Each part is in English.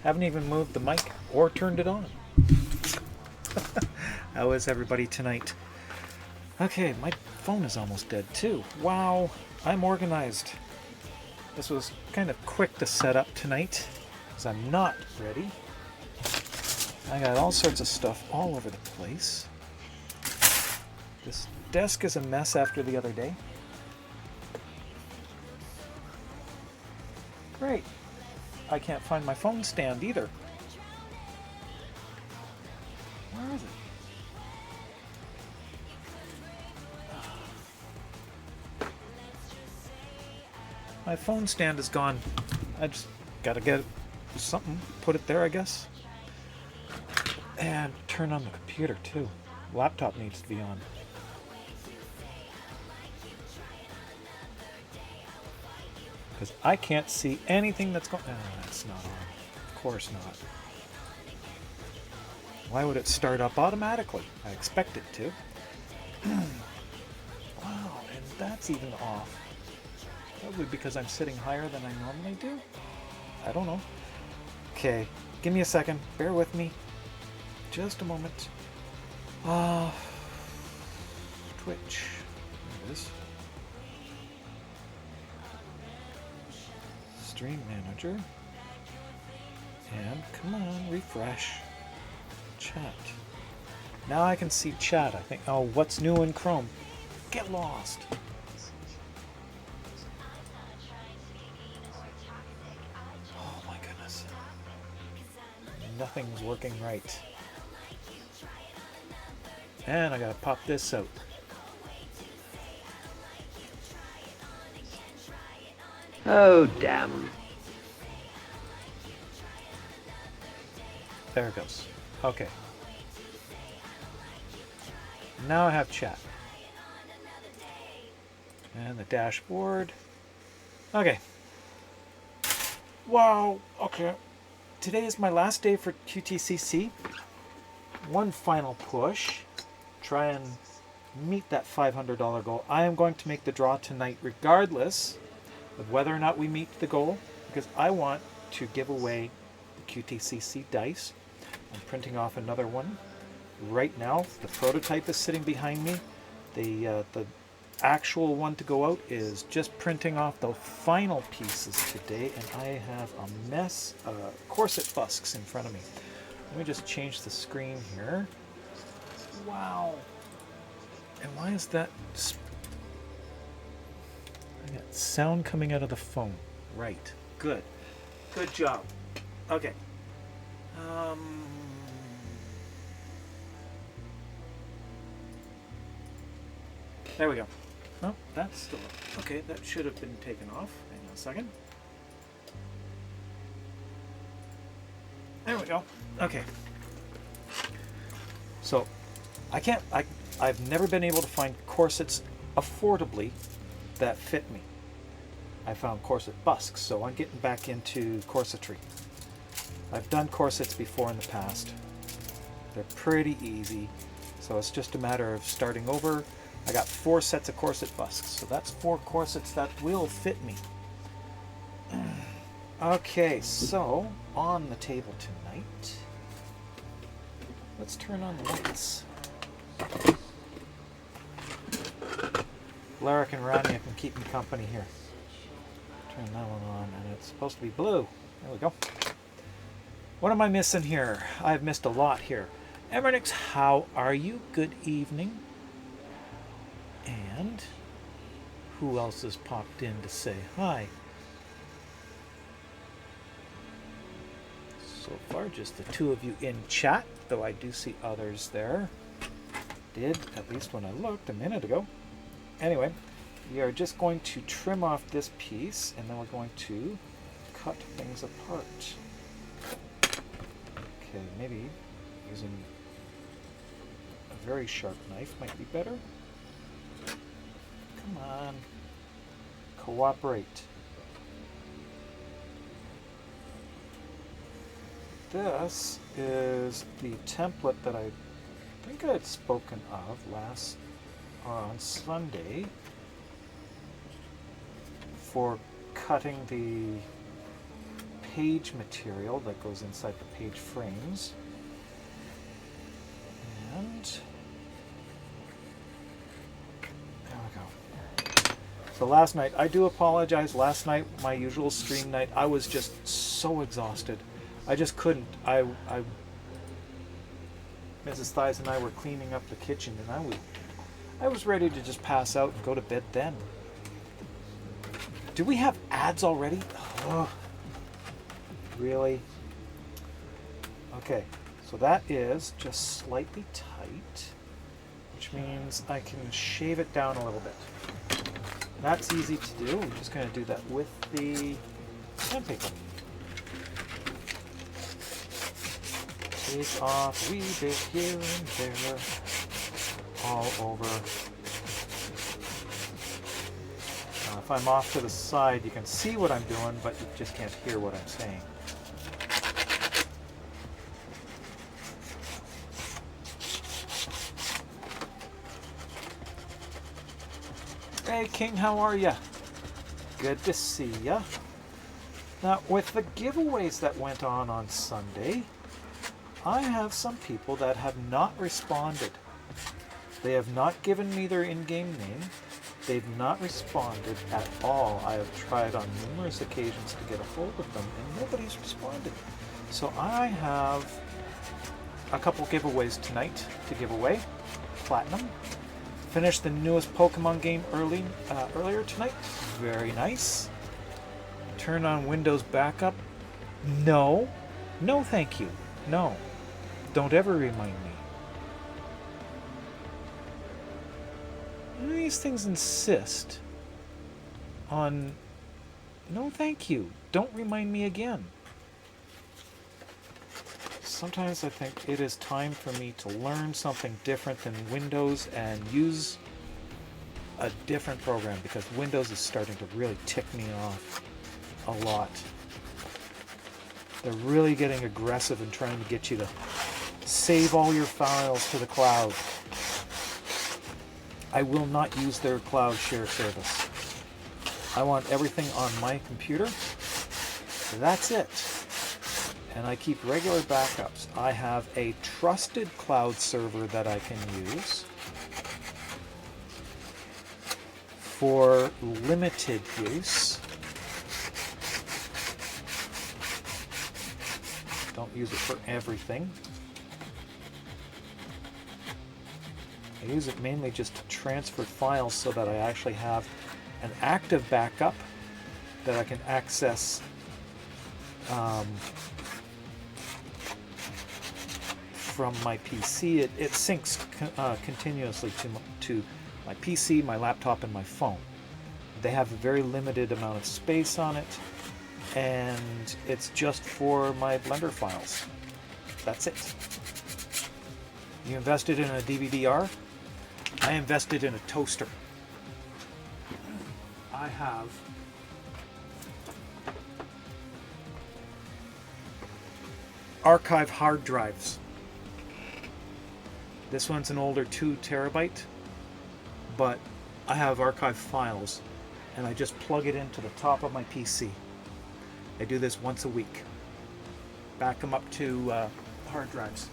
Haven't even moved the mic or turned it on. How is everybody tonight? Okay, my phone is almost dead too. Wow, I'm organized. This was kind of quick to set up tonight because I'm not ready. I got all sorts of stuff all over the place. This desk is a mess after the other day. Great. I can't find my phone stand either. Where is it? My phone stand is gone. I just gotta get something, put it there, I guess. And turn on the computer too. Laptop needs to be on. Because I can't see anything that's going on. Oh, that's not on. Of course not. Why would it start up automatically? I expect it to. Wow, and that's even off. Probably because I'm sitting higher than I normally do. I don't know. Okay, give me a second. Bear with me. Just a moment. Twitch. There it is. Stream Manager. And come on, refresh. Chat. Now I can see chat, I think. Oh, what's new in Chrome? Get lost. Oh my goodness. Nothing's working right. And I gotta pop this out. Oh, damn. There it goes. Okay. Now I have chat. And the dashboard. Okay. Wow. Okay. Today is my last day for QTCC. One final push. Try and meet that $500 goal. I am going to make the draw tonight regardless of whether or not we meet the goal, because I want to give away the QTCC dice. I'm printing off another one right now. The prototype is sitting behind me. The actual one to go out is just printing off the final pieces today, and I have a mess of corset busks in front of me. Let me just change the screen here. Wow. And why is that? I got sound coming out of the phone. Right. Good. Good job. Okay. There we go. Oh, that's still up. Okay, that should have been taken off. Hang on a second. There we go. Okay. So, I've never been able to find corsets affordably that fit me. I found corset busks, so I'm getting back into corsetry. I've done corsets before in the past. They're pretty easy, so it's just a matter of starting over. I got 4 sets of corset busks, so that's 4 corsets that will fit me. Okay, so on the table tonight, let's turn on the lights. Larrick and Rania can keep me company here. Turn that one on, and it's supposed to be blue. There we go. What am I missing here? I've missed a lot here. Emmernix, how are you? Good evening. And who else has popped in to say hi? So far, just the 2 of you in chat, though I do see others there. Did, at least when I looked a minute ago. Anyway, we are just going to trim off this piece, and then we're going to cut things apart. Okay, maybe using a very sharp knife might be better. Come on. Cooperate. This is the template that I think I had spoken of on Sunday for cutting the page material that goes inside the page frames. And there we go. So last night, I do apologize, last night, my usual stream night, I was just so exhausted. I just couldn't. Mrs. Thies and I were cleaning up the kitchen, and I was ready to just pass out and go to bed then. Do we have ads already? Oh, really? Okay, so that is just slightly tight, which means I can shave it down a little bit. That's easy to do. We're just going to do that with the sandpaper. Take off a wee bit here and there, all over. Now, if I'm off to the side, you can see what I'm doing, but you just can't hear what I'm saying. Hey, King, how are ya? Good to see ya. Now, with the giveaways that went on Sunday, I have some people that have not responded. They have not given me their in-game name. They've not responded at all. I have tried on numerous occasions to get a hold of them, and nobody's responded. So I have a couple giveaways tonight to give away. Platinum. Finished the newest Pokemon game earlier tonight. Very nice. Turn on Windows backup. No. No, thank you. No. Don't ever remind me. These things insist on no thank you. Don't remind me again. Sometimes I think it is time for me to learn something different than Windows and use a different program, because Windows is starting to really tick me off a lot. They're really getting aggressive and trying to get you to save all your files to the cloud. I will not use their cloud share service. I want everything on my computer. That's it. And I keep regular backups. I have a trusted cloud server that I can use for limited use. Don't use it for everything. I use it mainly just to transfer files so that I actually have an active backup that I can access from my PC. It syncs continuously to my PC, my laptop, and my phone. They have a very limited amount of space on it, and it's just for my Blender files. That's it. You invested in a DVD-R? I invested in a toaster. I have archive hard drives. This one's an older 2 terabyte, but I have archive files, and I just plug it into the top of my PC. I do this once a week. Back them up to hard drives.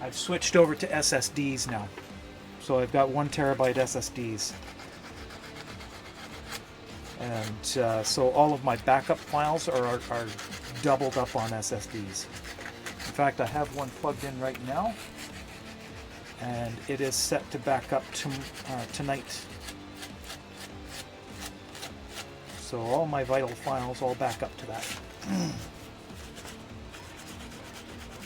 I've switched over to SSDs now. So I've got 1 terabyte SSDs. And so all of my backup files are doubled up on SSDs. In fact, I have one plugged in right now, and it is set to back up tonight. So all my vital files all back up to that.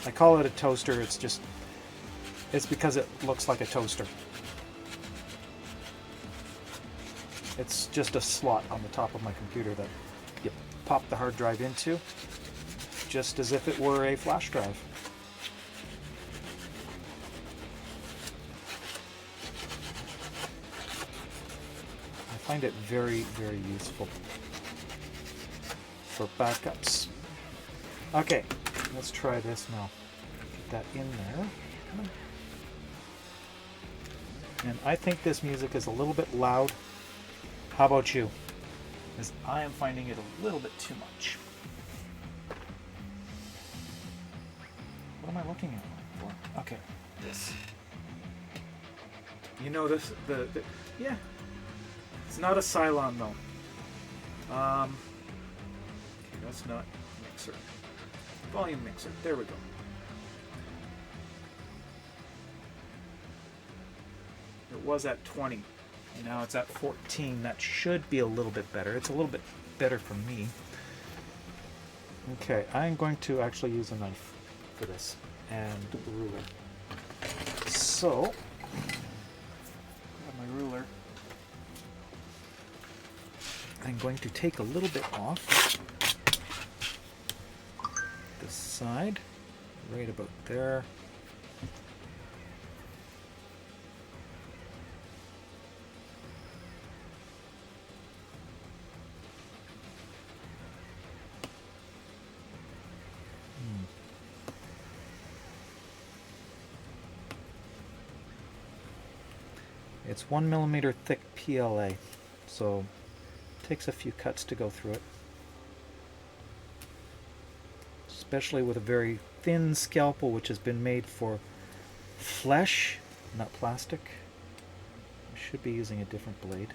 I call it a toaster. It's because it looks like a toaster. It's just a slot on the top of my computer that you pop the hard drive into, just as if it were a flash drive. I find it very, very useful for backups. Okay, let's try this now. Get that in there. And I think this music is a little bit loud. How about you? Because I am finding it a little bit too much. What am I looking at for? Okay, this. You notice the yeah, it's not a Cylon though. Okay, that's not mixer. Volume mixer. There we go. It was at 20. Now it's at 14. That should be a little bit better. It's a little bit better for me. Okay, I'm going to actually use a knife for this and a ruler. So, grab my ruler. I'm going to take a little bit off this side, right about there. It's 1 millimeter thick PLA, so it takes a few cuts to go through it. Especially with a very thin scalpel, which has been made for flesh, not plastic. I should be using a different blade.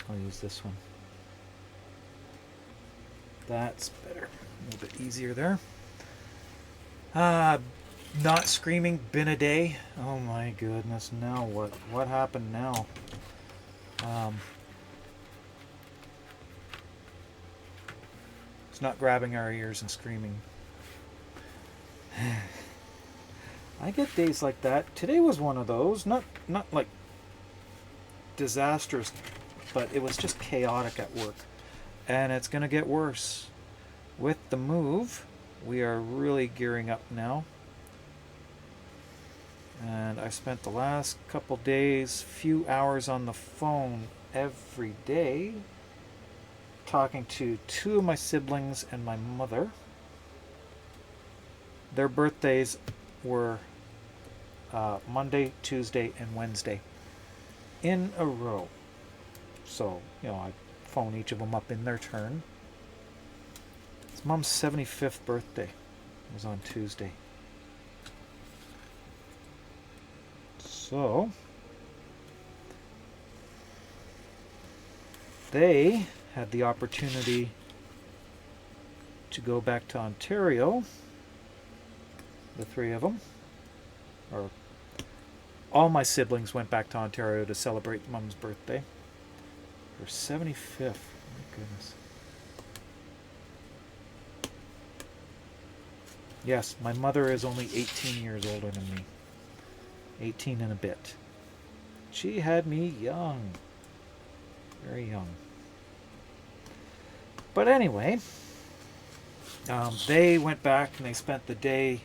I'll use this one. That's better. A little bit easier there. Not screaming, been a day. Oh my goodness, now what? What happened now? It's not grabbing our ears and screaming. I get days like that. Today was one of those. Not like disastrous, but it was just chaotic at work. And it's going to get worse. With the move, we are really gearing up now. And I spent the last couple days, few hours on the phone every day, talking to 2 of my siblings and my mother. Their birthdays were Monday, Tuesday, and Wednesday in a row. So, I phone each of them up in their turn. His mom's 75th birthday was on Tuesday. So, they had the opportunity to go back to Ontario, the 3 of them, or all my siblings went back to Ontario to celebrate Mom's birthday. Her 75th. My goodness. Yes, my mother is only 18 years older than me. 18 and a bit. She had me young. Very young. But anyway, they went back and they spent the day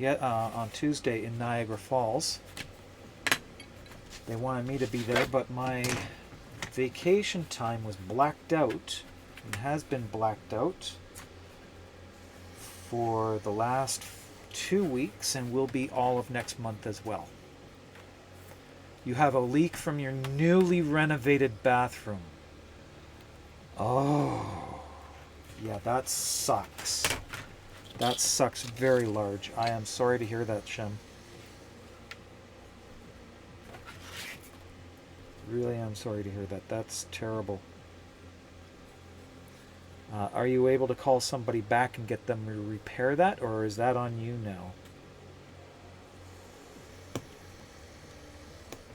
on Tuesday in Niagara Falls. They wanted me to be there, but my vacation time was blacked out and has been blacked out for the last 2 weeks and will be all of next month as well. You have a leak from your newly renovated bathroom. Oh, yeah, that sucks. That sucks very large. I am sorry to hear that, Shem. Really am sorry to hear that. That's terrible. Are you able to call somebody back and get them to repair that, or is that on you now?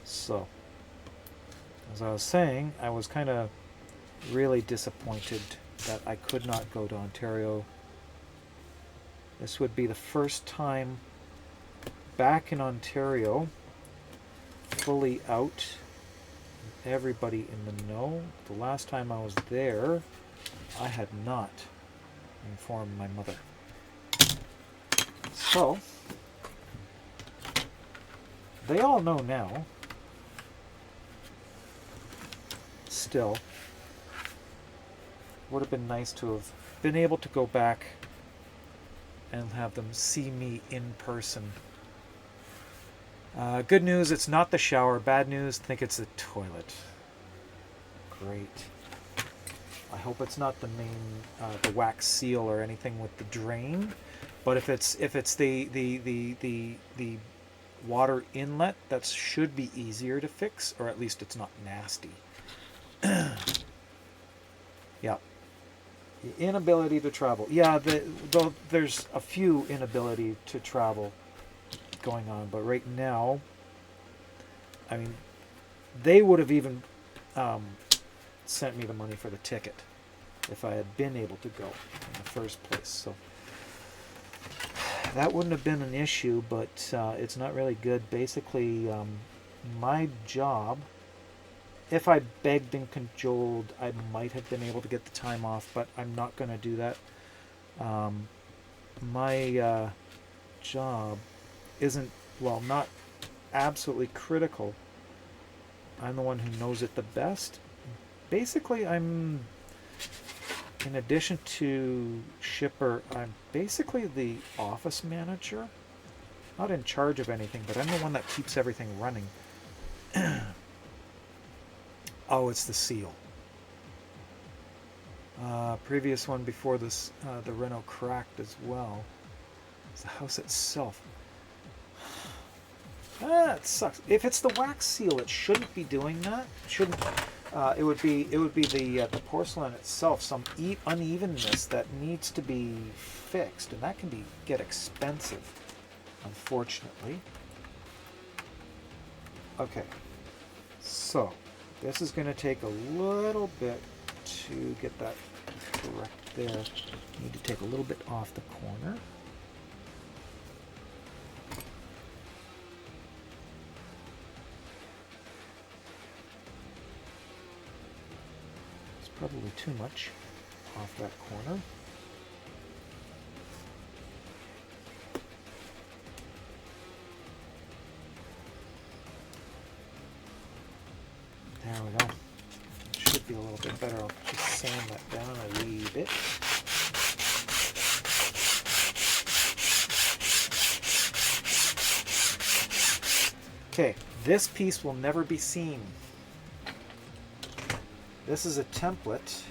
So, as I was saying, I was kind of really disappointed that I could not go to Ontario. This would be the first time back in Ontario, fully out, everybody in the know. The last time I was there, I had not informed my mother. So, they all know now. Still, would have been nice to have been able to go back and have them see me in person. Good news, it's not the shower. Bad news, think it's the toilet. Great. I hope it's not the main, the wax seal or anything with the drain. But if it's the water inlet, that should be easier to fix, or at least it's not nasty. Yeah. The inability to travel. Yeah, though there's a few inability to travel going on, but right now, I mean, they would have even sent me the money for the ticket if I had been able to go in the first place. So that wouldn't have been an issue, but it's not really good. Basically, my job, if I begged and cajoled, I might have been able to get the time off, but I'm not going to do that. My job isn't, well, not absolutely critical. I'm the one who knows it the best. Basically, I'm in addition to shipper, I'm basically the office manager. Not in charge of anything, but I'm the one that keeps everything running. Oh, it's the seal. Previous one before this, the Renault cracked as well. It's the house itself. It sucks. If it's the wax seal, it shouldn't be doing that. It shouldn't. It would be the porcelain itself, some unevenness that needs to be fixed, and that can get expensive, unfortunately. Okay, so this is going to take a little bit to get that correct there. Need to take a little bit off the corner. It's probably too much off that corner. There we go. Should be a little bit better. I'll just sand that down a wee bit. Okay, this piece will never be seen. This is a template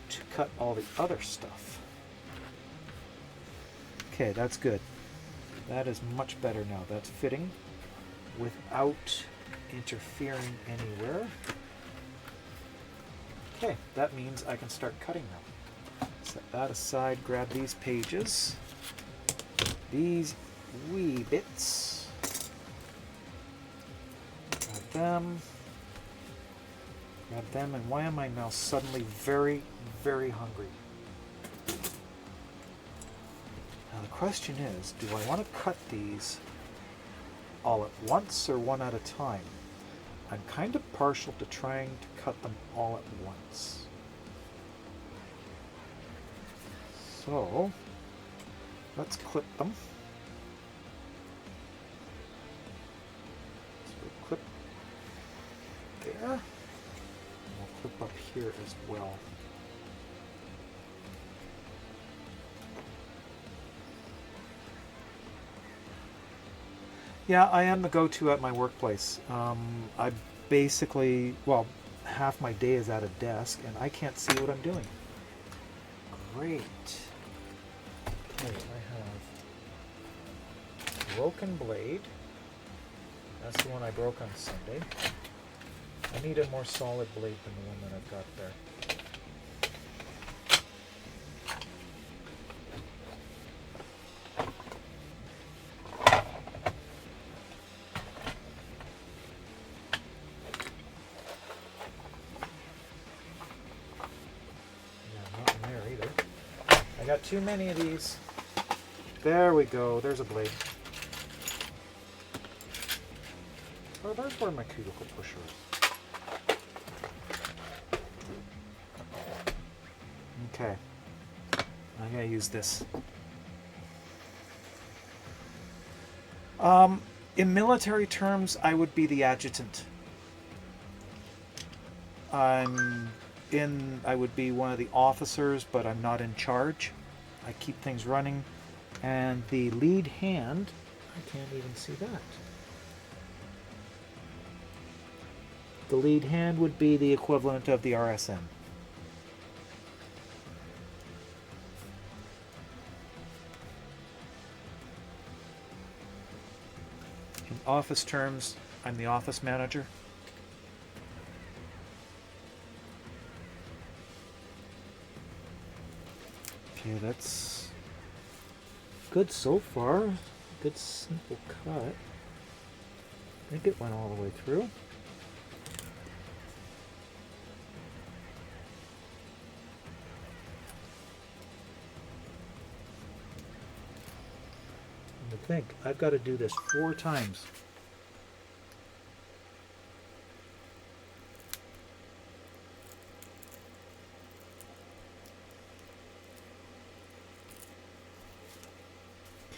to cut all the other stuff. Okay, that's good. That is much better now. That's fitting without interfering anywhere. Okay, that means I can start cutting now. Set that aside, grab these pages, these wee bits, grab them, and why am I now suddenly very, very hungry? Now the question is, do I want to cut these all at once or one at a time? I'm kind of partial to trying to cut them all at once. So, let's clip them. So we'll clip there. And we'll clip up here as well. Yeah, I am the go-to at my workplace. I basically, well, half my day is at a desk, and I can't see what I'm doing. Great. Okay, I have broken blade. That's the one I broke on Sunday. I need a more solid blade than the one that I've got there. Got too many of these. There we go. There's a blade. Oh, there's where my cuticle pusher is. Okay. I'm going to use this. In military terms, I would be the adjutant. I would be one of the officers, but I'm not in charge. I keep things running. And the lead hand, I can't even see that. The lead hand would be the equivalent of the RSM. In office terms, I'm the office manager. Okay, that's good so far. Good simple cut. I think it went all the way through. And I think I've got to do this 4 times.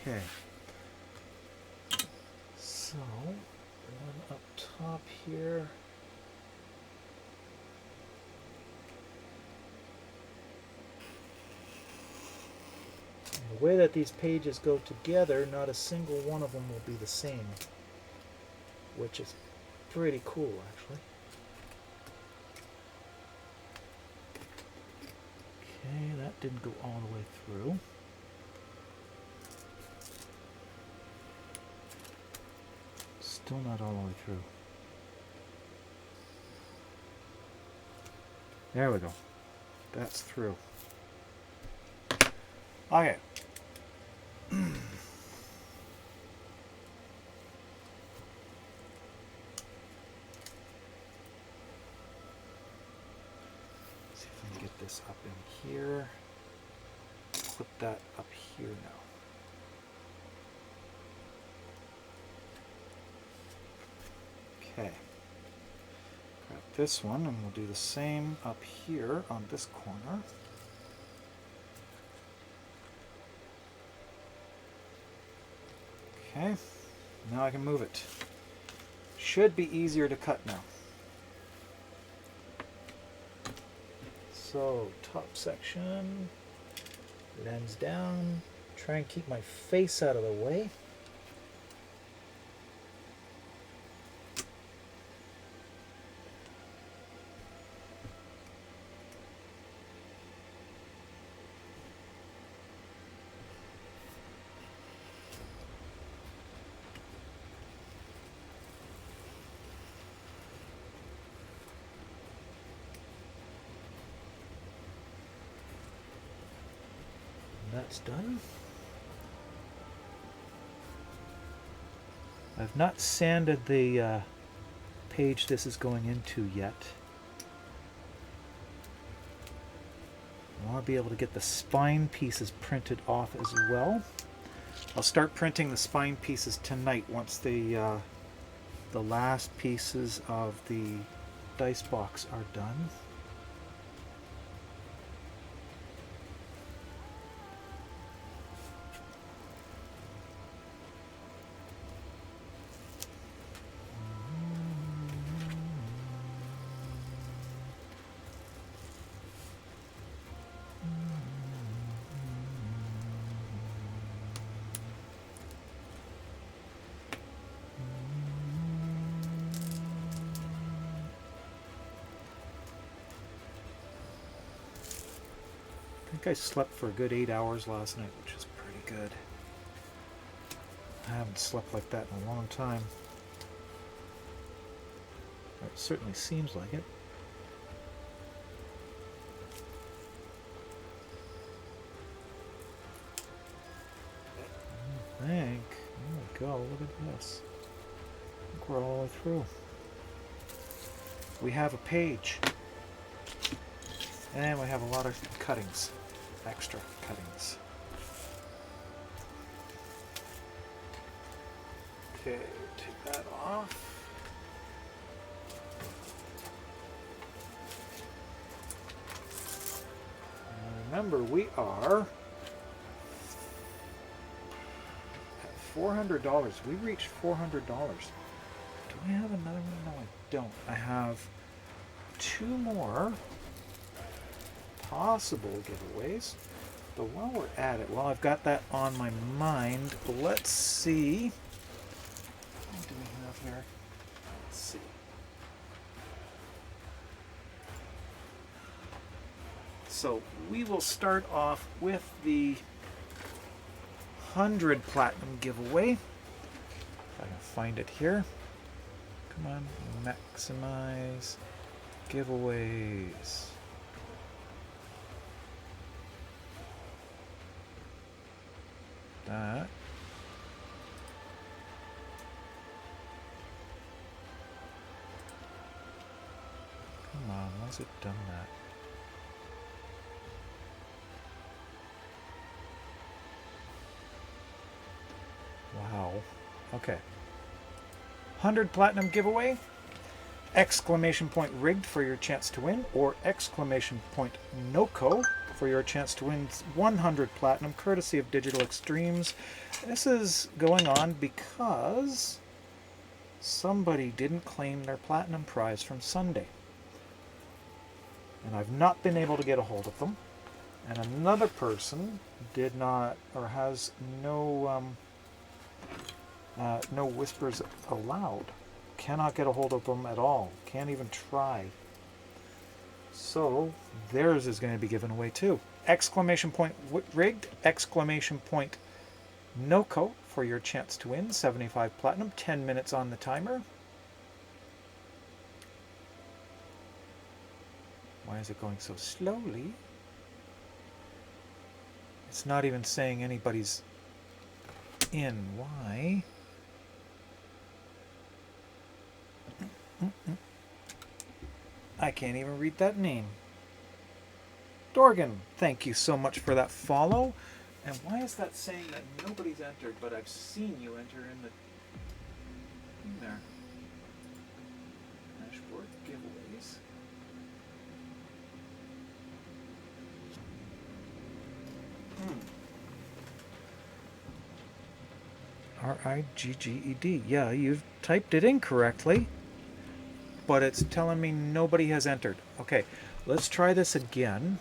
Okay, so one up top here. The way that these pages go together, not a single one of them will be the same, which is pretty cool, actually. Okay, that didn't go all the way through. Still not all the way through. There we go. That's through. Okay. See if I can get this up in here. Clip that up here now. Okay. Grab this one and we'll do the same up here on this corner. Okay, now I can move it. Should be easier to cut now. So, top section, lens down, try and keep my face out of the way. That's done. I've not sanded the page this is going into yet. I want to be able to get the spine pieces printed off as well. I'll start printing the spine pieces tonight once the last pieces of the dice box are done. I think I slept for a good 8 hours last night, which is pretty good. I haven't slept like that in a long time. It certainly seems like it. I think. There we go. Look at this. I think we're all the way through. We have a page. And we have a lot of cuttings. Extra cuttings. Okay, take that off. And remember, we are at $400. We reached $400. Do I have another one? No, I don't. I have 2 more possible giveaways, but while we're at it, while I've got that on my mind, let's see. What do we have here? Let's see. So we will start off with the 100 platinum giveaway. If I can find it here. Come on, maximize giveaways. That. Come on, why has it done that? Wow. Okay. 100 platinum giveaway. Exclamation point rigged for your chance to win, or exclamation point NOCO for your chance to win 100 platinum courtesy of Digital Extremes. This is going on because somebody didn't claim their platinum prize from Sunday. And I've not been able to get a hold of them. And another person did not, or has no no whispers allowed. Cannot get a hold of them at all. Can't even try. So theirs is going to be given away too. Exclamation point rigged! Exclamation point NOCO for your chance to win 75 platinum. 10 minutes on the timer. Why is it going so slowly? It's not even saying anybody's in. Why? I can't even read that name. Dorgan, thank you so much for that follow. And why is that saying that nobody's entered, but I've seen you enter in there? Dashboard giveaways. RIGGED. Yeah, you've typed it incorrectly, but it's telling me nobody has entered. Okay, let's try this again.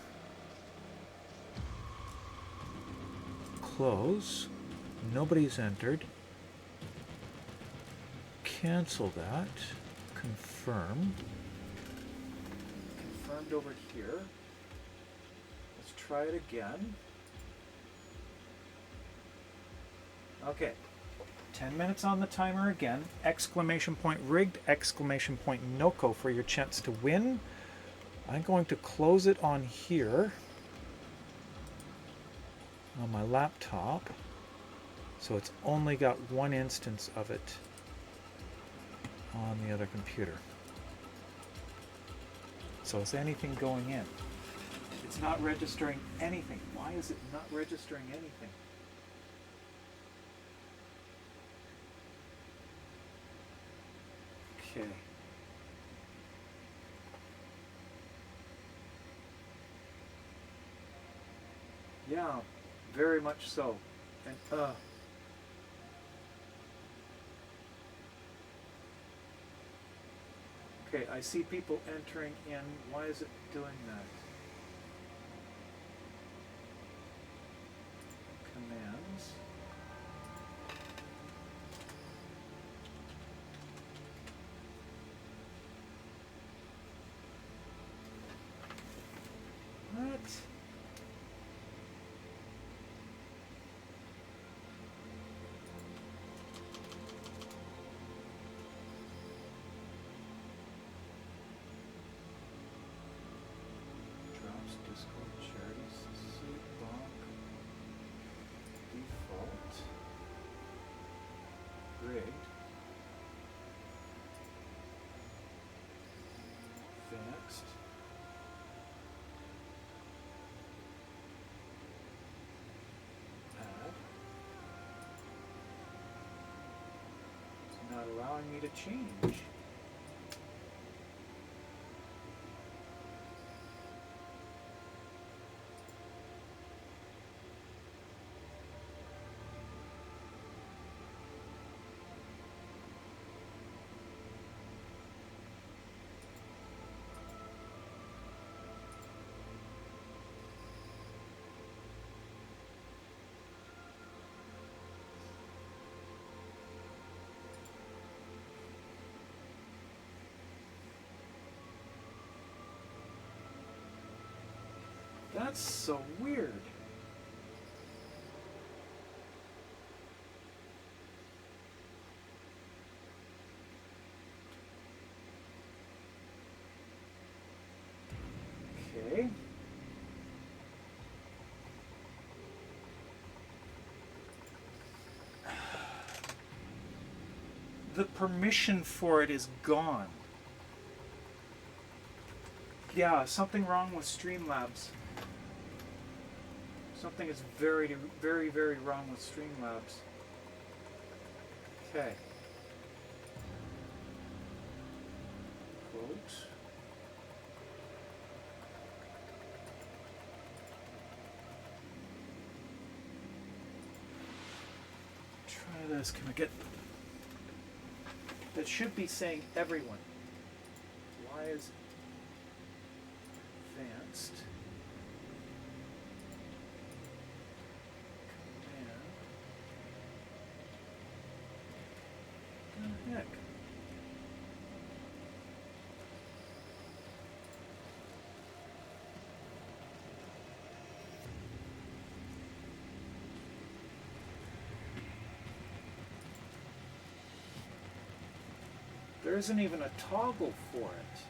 Close. Nobody's entered. Cancel that. Confirm. Confirmed over here. Let's try it again. Okay. 10 minutes on the timer again. Exclamation point rigged. Exclamation point NOCO for your chance to win. I'm going to close it on here. On my laptop. So it's only got one instance of it on the other computer. So is anything going in? It's not registering anything. Why is it not registering anything? Okay. Yeah, very much so. And okay, I see people entering in. Why is it doing that? Commands. What? Drops Discord charity block default rigged fixed. Not allowing me to change. That's so weird. Okay. The permission for it is gone. Yeah, something wrong with Streamlabs. Something is very, very, very wrong with Streamlabs. Okay. Quote. Try this. Can I get... That should be saying everyone. Why is advanced? There isn't even a toggle for it.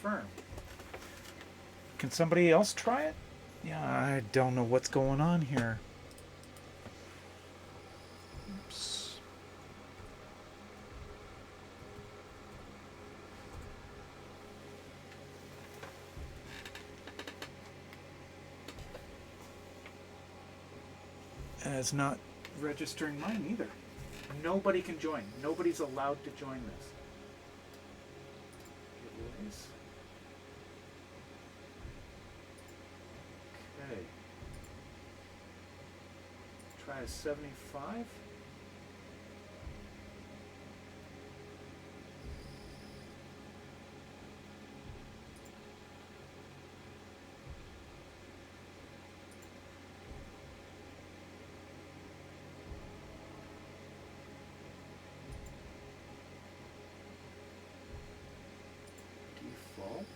Confirm. Can somebody else try it? Yeah, I don't know what's going on here. Oops. And it's not registering mine either. Nobody can join. Nobody's allowed to join this. Giveaways. Okay. Try a 75. Default.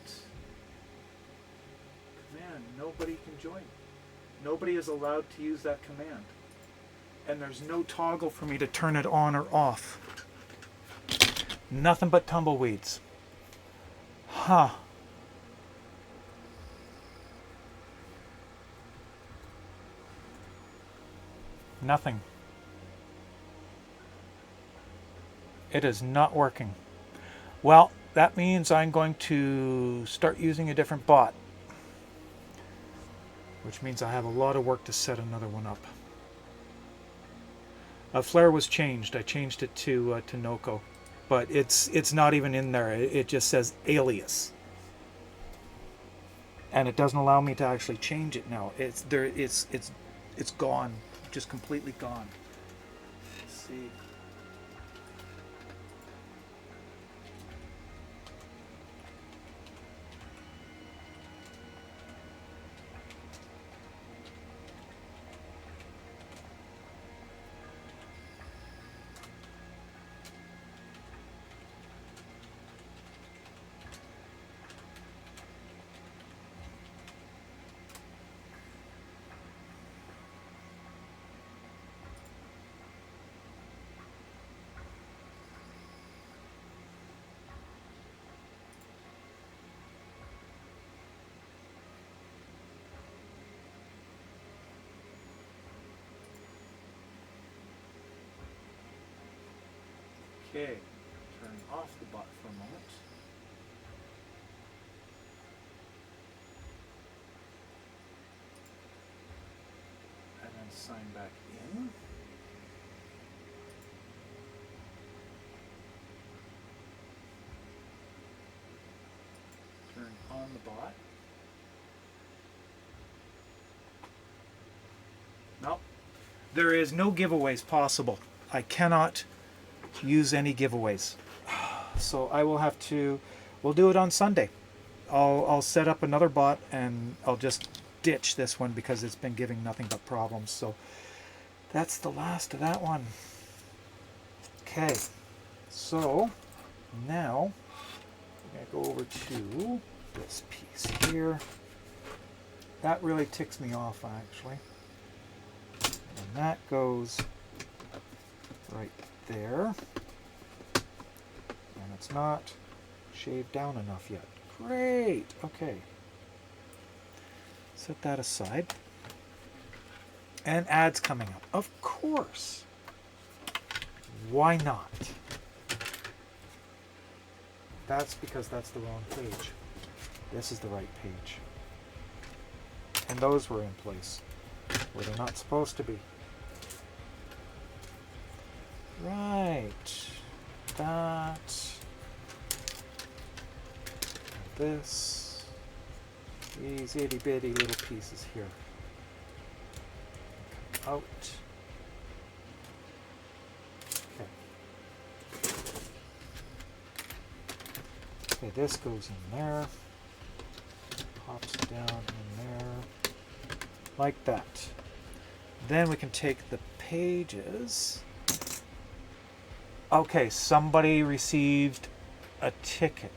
Command. Nobody can join. Nobody is allowed to use that command. And there's no toggle for me to turn it on or off. Nothing but tumbleweeds. Huh. Nothing. It is not working. Well, that means I'm going to start using a different bot. Which means I have a lot of work to set another one up. Flare was changed. I changed it to Noko, but it's not even in there. It just says alias, and it doesn't allow me to actually change it now. It's there. It's gone, just completely gone. Let's see. Okay, turn off the bot for a moment. And then sign back in. Turn on the bot. Nope. There is no giveaways possible. I cannot use any giveaways. So I will have to, we'll do it on Sunday. I'll set up another bot and I'll just ditch this one because it's been giving nothing but problems. So that's the last of that one. Okay, so now I'm going to go over to this piece here. That really ticks me off actually. And that goes right there. And it's not shaved down enough yet. Great. Okay. Set that aside. And ads coming up. Of course. Why not? That's because that's the wrong page. This is the right page. And those were in place where they're not supposed to be. Right. That. This. These itty bitty little pieces here. Come out. Okay. Okay, this goes in there. Pops down in there. Like that. Then we can take the pages. Okay, somebody received a ticket.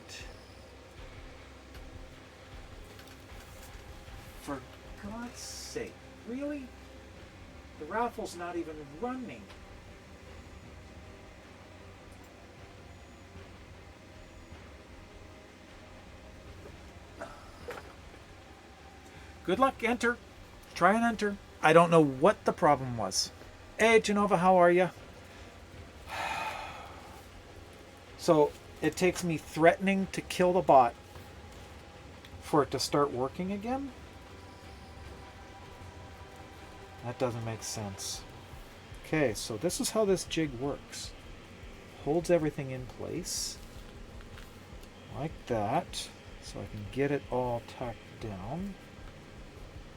For God's sake, really? The raffle's not even running. Good luck, enter. Try and enter. I don't know what the problem was. Hey, Genova, how are you? So it takes me threatening to kill the bot for it to start working again? That doesn't make sense. Okay, so this is how this jig works. Holds everything in place. Like that. So I can get it all tacked down.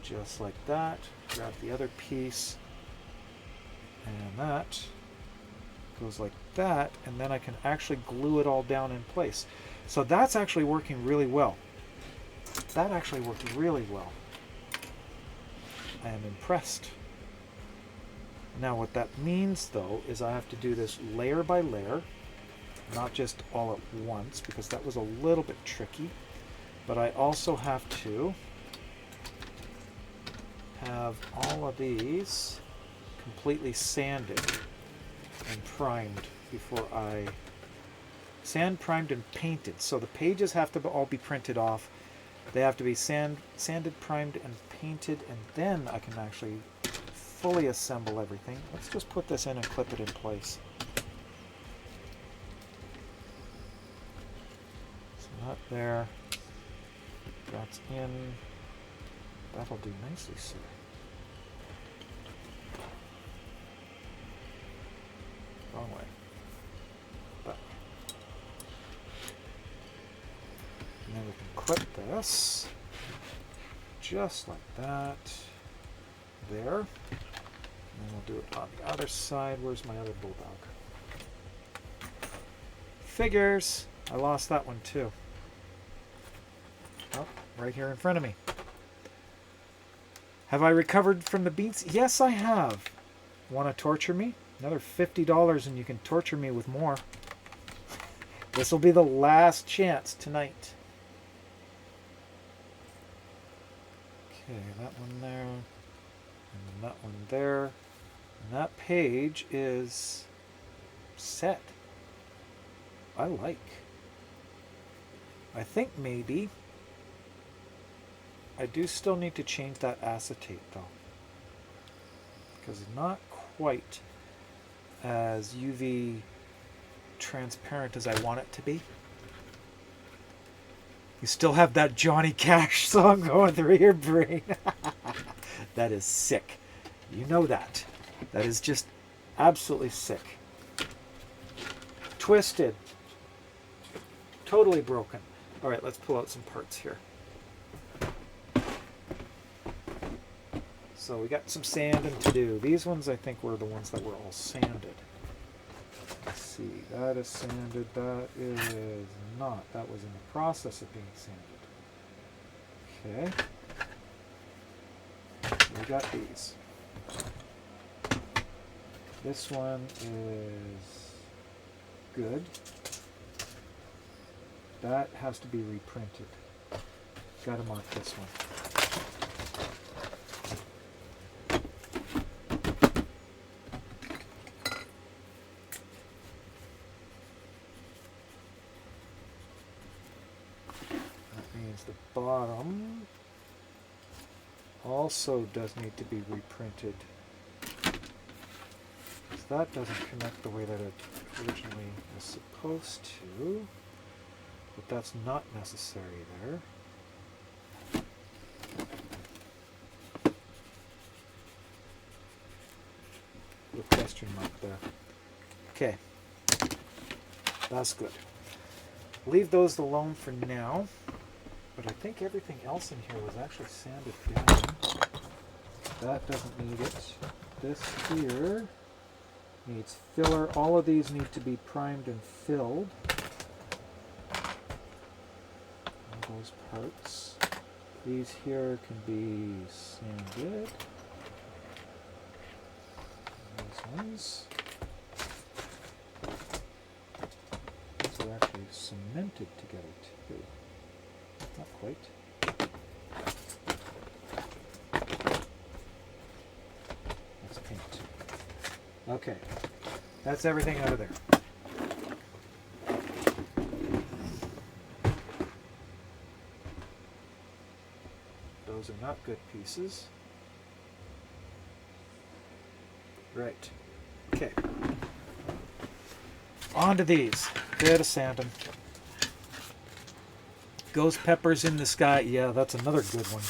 Just like that. Grab the other piece. And that goes like that. And then I can actually glue it all down in place. So that's actually working really well. That actually worked really well. I am impressed. Now what that means though is I have to do this layer by layer, not just all at once, because that was a little bit tricky. But I also have to have all of these completely sanded and primed before I sand, primed, and painted. So the pages have to all be printed off. They have to be sanded, primed, and painted, and then I can actually fully assemble everything. Let's just put this in and clip it in place. So not there. That's in. That'll do nicely, sir. Wrong way. Back. And then we can clip this just like that. There. And then we'll do it on the other side. Where's my other bulldog? Figures. I lost that one too. Oh, right here in front of me. Have I recovered from the beans? Yes, I have. Want to torture me? Another $50 and you can torture me with more. This will be the last chance tonight. Okay, that one there. And that one there. And that page is set. I like. I think maybe I do still need to change that acetate though, because it's not quite as UV transparent as I want it to be. You still have that Johnny Cash song going through your brain. That is sick. You know that. That is just absolutely sick. Twisted. Totally broken. All right, let's pull out some parts here. So we got some sanding to do. These ones I think were the ones that were all sanded. Let's see, that is sanded, that is not. That was in the process of being sanded. Okay. We got these. This one is good. That has to be reprinted. Gotta mark this one. The bottom also does need to be reprinted, because that doesn't connect the way that it originally was supposed to, but that's not necessary there. The question mark there. Okay, that's good. Leave those alone for now. But I think everything else in here was actually sanded down. That doesn't need it. This here needs filler. All of these need to be primed and filled. these parts. These here can be sanded. These ones. These are actually cemented together too. Not quite. That's paint. Okay. That's everything out of there. Those are not good pieces. Right. Okay. On to these. Bit of sanding. Ghost peppers in the sky. Yeah, that's another good one.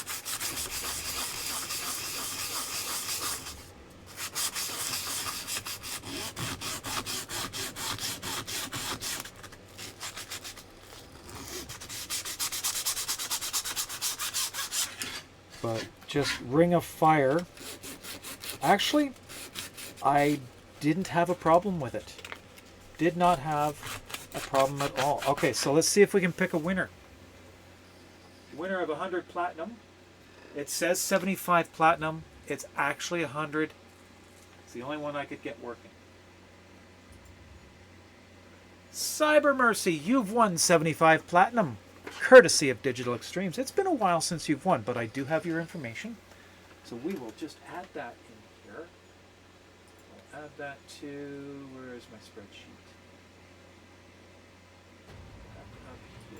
But just Ring of Fire. Actually, I didn't have a problem with it. Did not have a problem at all. Okay, so let's see if we can pick a winner. Winner of 100 platinum. It says 75 platinum. It's actually 100. It's the only one I could get working. Cyber Mercy, you've won 75 platinum. Courtesy of Digital Extremes. It's been a while since you've won, but I do have your information. So we will just add that in here. I'll add that to, where is my spreadsheet? Up here.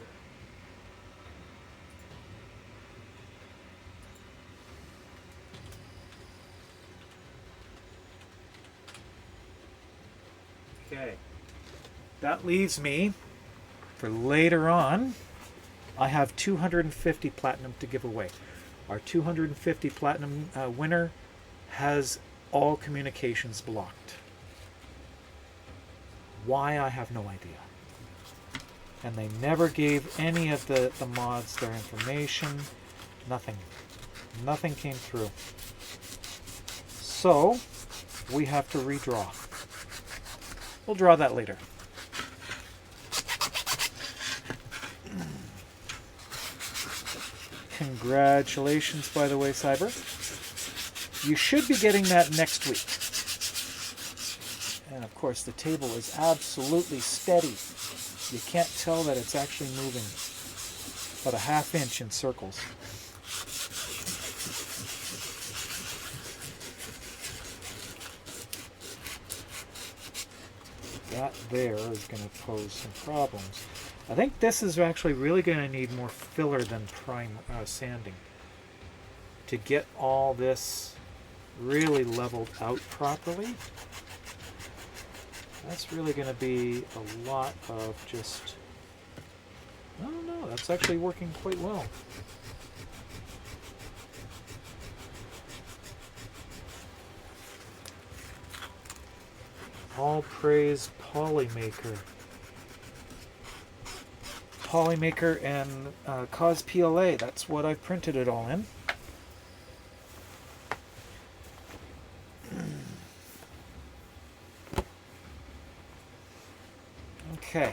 Okay. That leaves me for later on. I have 250 platinum to give away. Our 250 platinum winner has all communications blocked. Why, I have no idea. And they never gave any of the mods their information. Nothing. Nothing came through. So, we have to redraw. We'll draw that later. Congratulations, by the way, Cyber. You should be getting that next week. And of course, the table is absolutely steady. You can't tell that it's actually moving about a ½ inch in circles. That there is going to pose some problems. I think this is actually really going to need more filler than sanding to get all this really leveled out properly. That's really going to be a lot of just, I don't know, that's actually working quite well. All praise Polymaker. Polymaker and Cause PLA. That's what I've printed it all in. Okay.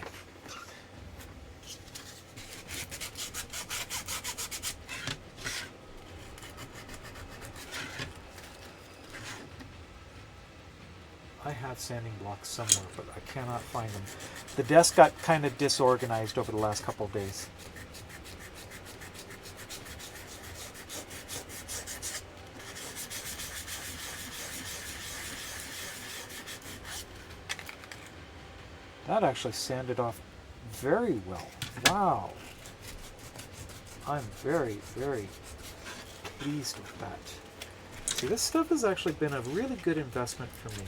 I have sanding blocks somewhere, but I cannot find them. The desk got kind of disorganized over the last couple of days. That actually sanded off very well. Wow. I'm very, very pleased with that. See, this stuff has actually been a really good investment for me.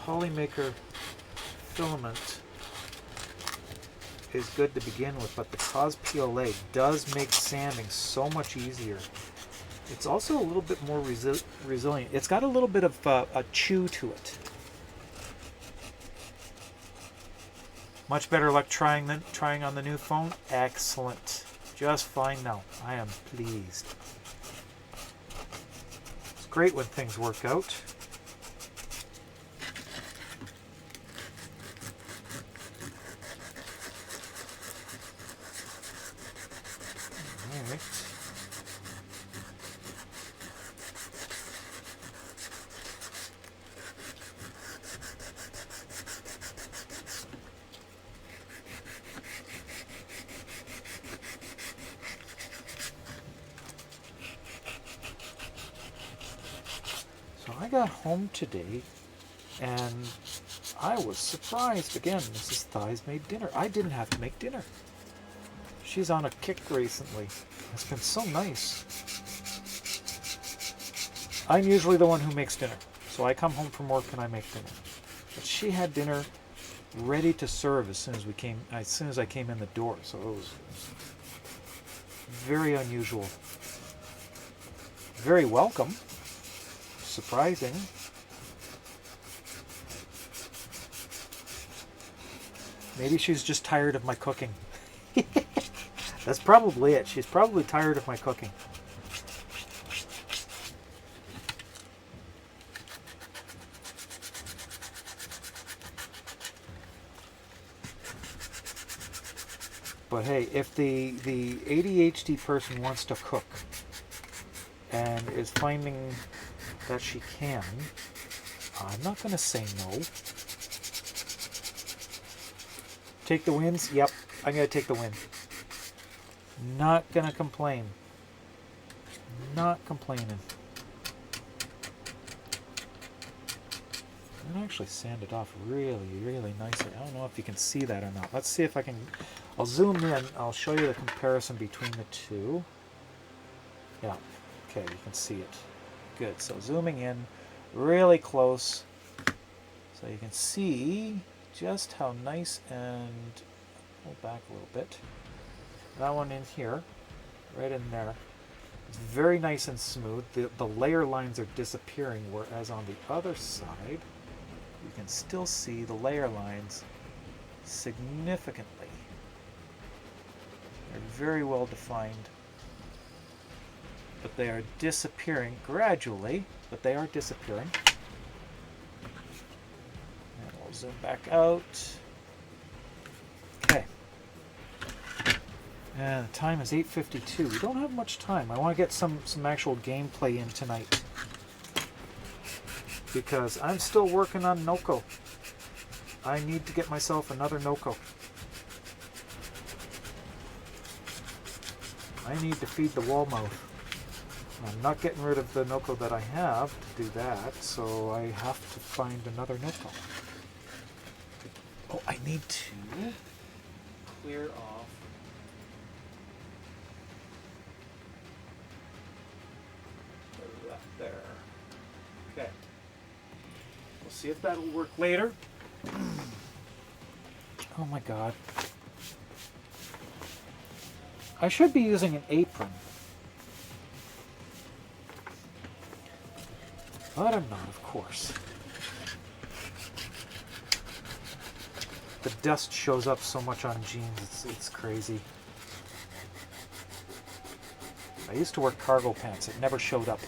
Polymaker filament is good to begin with, but the Cause PLA does make sanding so much easier. It's also a little bit more resilient. It's got a little bit of a chew to it. Much better luck trying on the new phone. Excellent. Just fine now. I am pleased. It's great when things work out. got home today and I was surprised again. Mrs. Thighs made dinner. I didn't have to make dinner. She's on a kick recently. It's been so nice. I'm usually the one who makes dinner. So I come home from work and I make dinner. But she had dinner ready to serve as soon as I came in the door. So it was very unusual. Very welcome. Surprising. Maybe she's just tired of my cooking. That's probably it. She's probably tired of my cooking. But hey, if the ADHD person wants to cook and is finding that she can, I'm not going to say no. Take the wins? Yep, I'm going to take the win. Not going to complain. Not complaining. I'm going to actually sand it off really, really nicely. I don't know if you can see that or not. Let's see if I can. I'll zoom in. I'll show you the comparison between the two. Yeah. Okay, you can see it. Good. So zooming in really close so you can see just how nice, and pull back a little bit. That one in here, right in there. It's very nice and smooth. The layer lines are disappearing, whereas on the other side, you can still see the layer lines significantly. They're very well defined, but they are disappearing gradually, but they are disappearing. And we'll zoom back out. Okay. And the time is 8:52. We don't have much time. I want to get some actual gameplay in tonight, because I'm still working on Noko. I need to get myself another Noko. I need to feed the wall mouth. I'm not getting rid of the Noko that I have to do that, so I have to find another Noko. Oh, I need to clear off that there. Okay. We'll see if that'll work later. Oh my god. I should be using an apron. But I'm not, of course. The dust shows up so much on jeans, it's crazy. I used to wear cargo pants, it never showed up.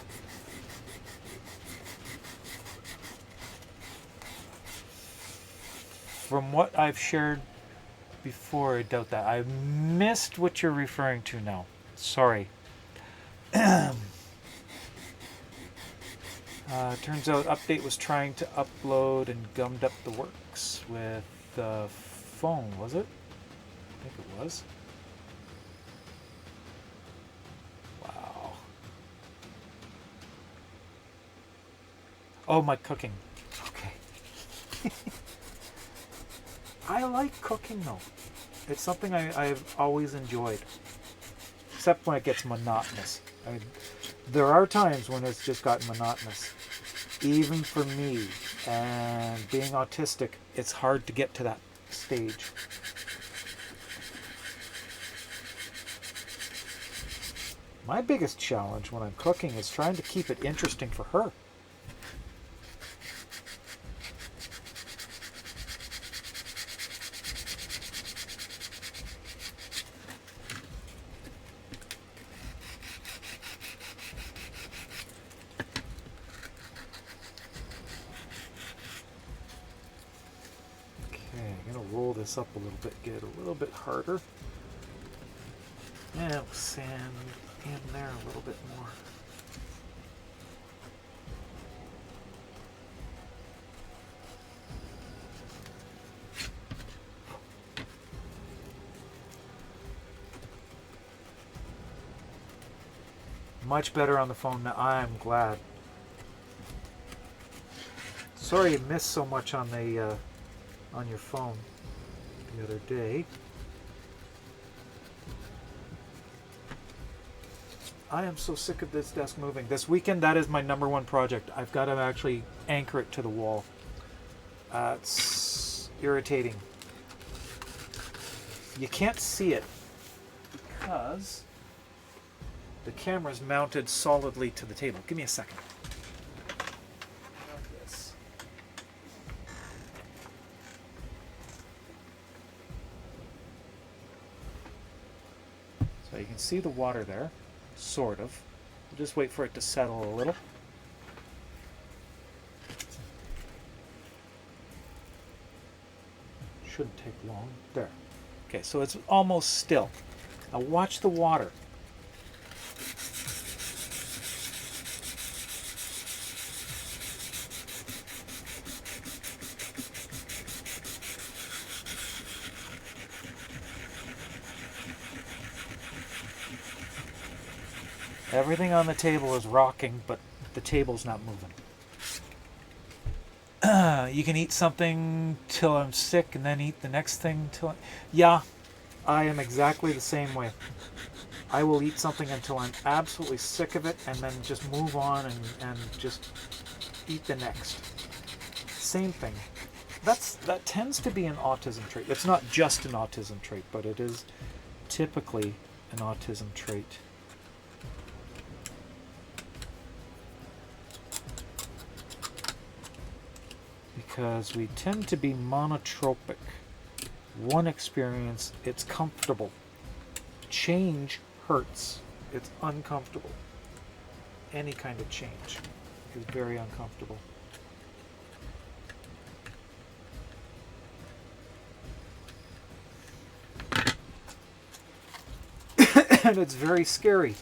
From what I've shared before, I doubt that. I missed what you're referring to now. Sorry. Turns out Update was trying to upload and gummed up the works with the phone, was it? I think it was. Wow. Oh, my cooking. Okay. I like cooking though. It's something I've always enjoyed. Except when it gets monotonous. There are times when it's just gotten monotonous. Even for me, and being autistic, it's hard to get to that stage. My biggest challenge when I'm cooking is trying to keep it interesting for her. This up a little bit, get it a little bit harder. And we'll sand in there a little bit more. Much better on the phone now. I'm glad. Sorry you missed so much on the on your phone the other day. I am so sick of this desk moving. This weekend, that is my #1 project. I've got to actually anchor it to the wall. It's irritating. You can't see it because the camera's mounted solidly to the table. Give me a second. This. So you can see the water there, sort of. We'll just wait for it to settle a little. Shouldn't take long. There. Okay, so it's almost still. Now watch the water. Everything on the table is rocking, but the table's not moving. You can eat something till I'm sick and then eat the next thing till I... Yeah, I am exactly the same way. I will eat something until I'm absolutely sick of it and then just move on and just eat the next. Same thing. That tends to be an autism trait. It's not just an autism trait, but it is typically an autism trait. Because we tend to be monotropic. One experience, it's comfortable. Change hurts. It's uncomfortable. Any kind of change is very uncomfortable. And it's very scary.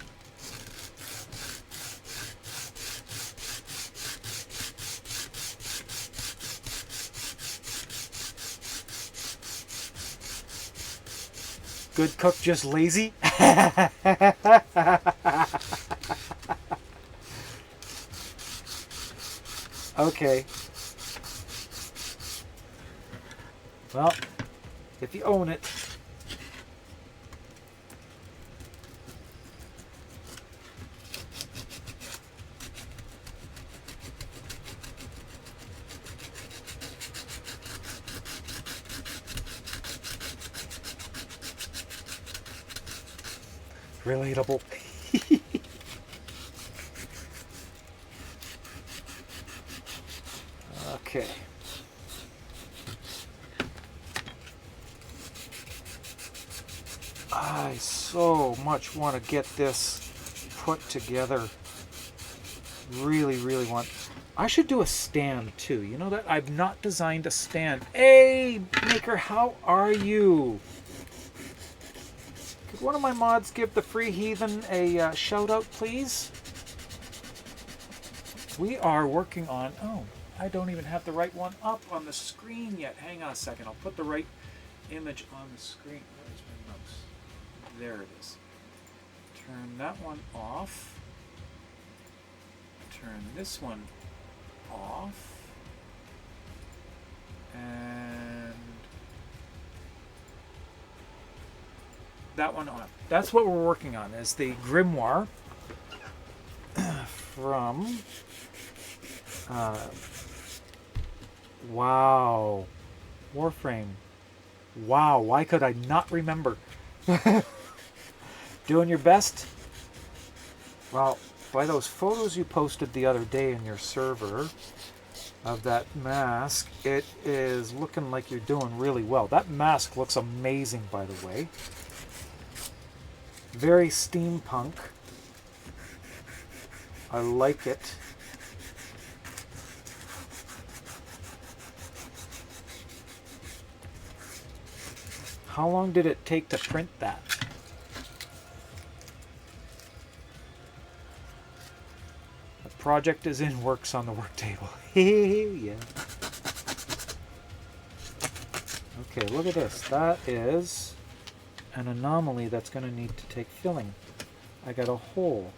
Good cook, just lazy. Okay. Well, if you own it. Relatable. Okay. I so much want to get this put together. Really, really want. I should do a stand too. You know that? I've not designed a stand. Hey, Maker, how are you? Could one of my mods give the Free Heathen a shout out, please? We are working on... Oh, I don't even have the right one up on the screen yet. Hang on a second. I'll put the right image on the screen. Where's my mouse? There it is. Turn that one off. Turn this one off. And that one on. That's what we're working on, is the Grimoire from wow, Warframe. Wow, why could I not remember? Doing your best? Well, by those photos you posted the other day in your server of that mask, it is looking like you're doing really well. That mask looks amazing, by the way. Very steampunk. I like it. How long did it take to print that? The project is in works on the work table. Yeah. Okay, look at this. That is an anomaly that's going to need to take filling. I got a hole.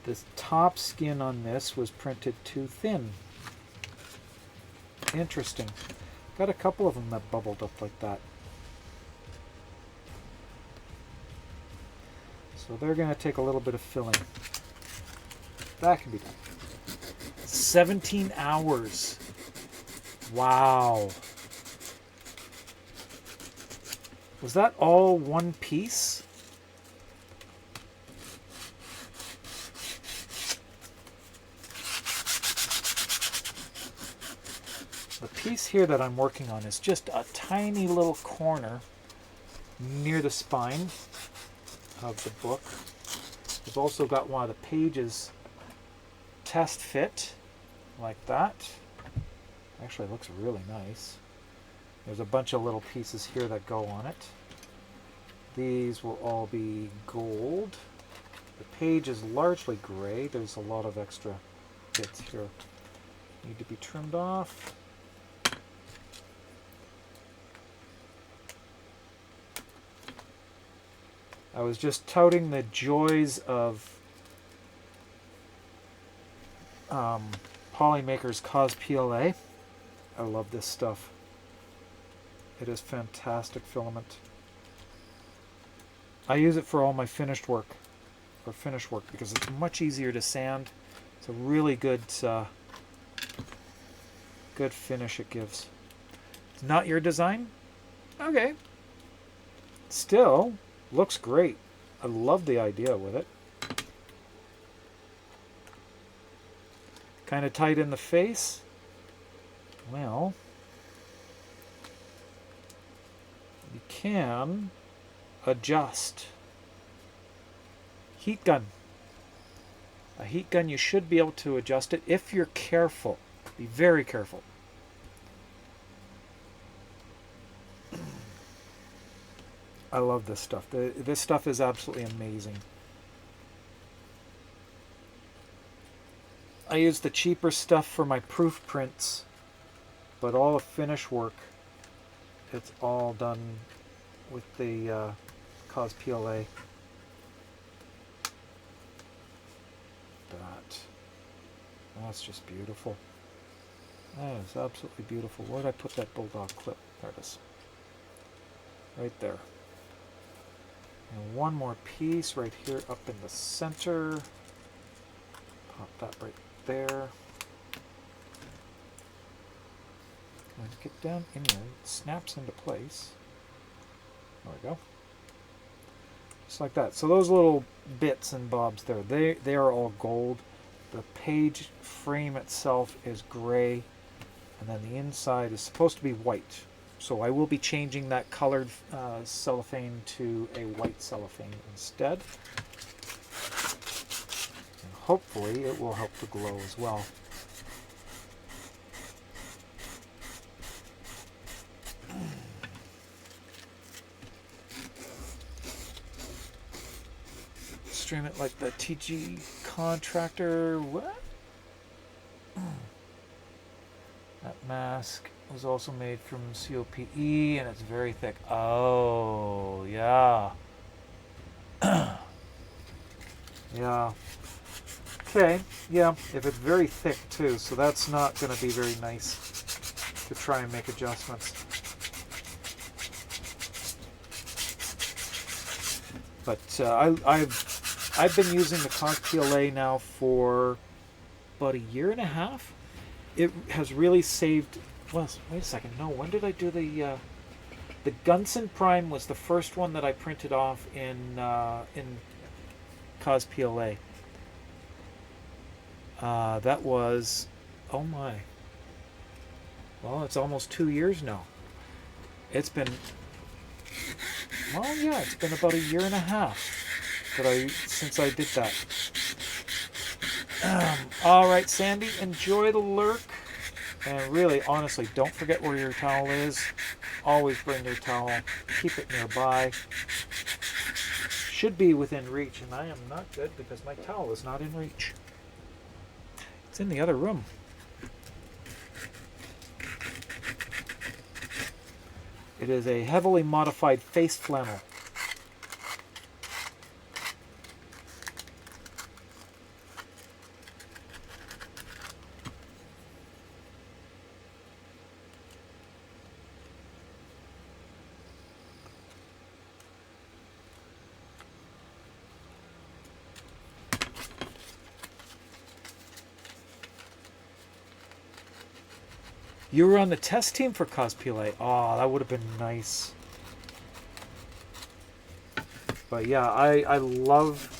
This top skin on this was printed too thin. Interesting. Got a couple of them that bubbled up like that. So they're going to take a little bit of filling. That can be done. 17 hours. Wow. Was that all one piece? The piece here that I'm working on is just a tiny little corner near the spine of the book. I've also got one of the pages test fit like that. Actually, it looks really nice. There's a bunch of little pieces here that go on it. These will all be gold. The page is largely gray. There's a lot of extra bits here. Need to be trimmed off. I was just touting the joys of Polymaker's Cause PLA. I love this stuff. It is fantastic filament. I use it for all my finished work, because it's much easier to sand. It's a really good good finish it gives. It's not your design? Okay. Still, looks great. I love the idea with it. Kind of tight in the face. Well, you can adjust. Heat gun. A heat gun, you should be able to adjust it if you're careful. Be very careful. I love this stuff. This stuff is absolutely amazing. I use the cheaper stuff for my proof prints, but all the finish work, it's all done with the Cause PLA. That's just beautiful. That is absolutely beautiful. Where did I put that bulldog clip? There it is. Right there. And one more piece right here up in the center. Pop that right there. Going to get down in there. It snaps into place. There we go. Just like that. So those little bits and bobs there, they are all gold. The page frame itself is gray, and then the inside is supposed to be white. So I will be changing that colored cellophane to a white cellophane instead. And hopefully it will help to glow as well. Stream it like the TG contractor. What? That mask was also made from COPE and it's very thick. Oh, yeah. Yeah. Okay, yeah, if it's very thick too, so that's not going to be very nice to try and make adjustments. But I've been using the Cause PLA now for about a year and a half. It has really saved. Well, wait a second. No, when did I do the Gunson Prime? Was the first one that I printed off in Cause PLA. That was, oh my. Well, it's almost 2 years now. It's been. Well, yeah, it's been about a year and a half since I did that. All right, Sandy, enjoy the lurk. And really, honestly, don't forget where your towel is. Always bring your towel. Keep it nearby. Should be within reach, and I am not good because my towel is not in reach. It's in the other room. It is a heavily modified face flannel. You were on the test team for Cosplay. Oh, that would have been nice. But yeah, I love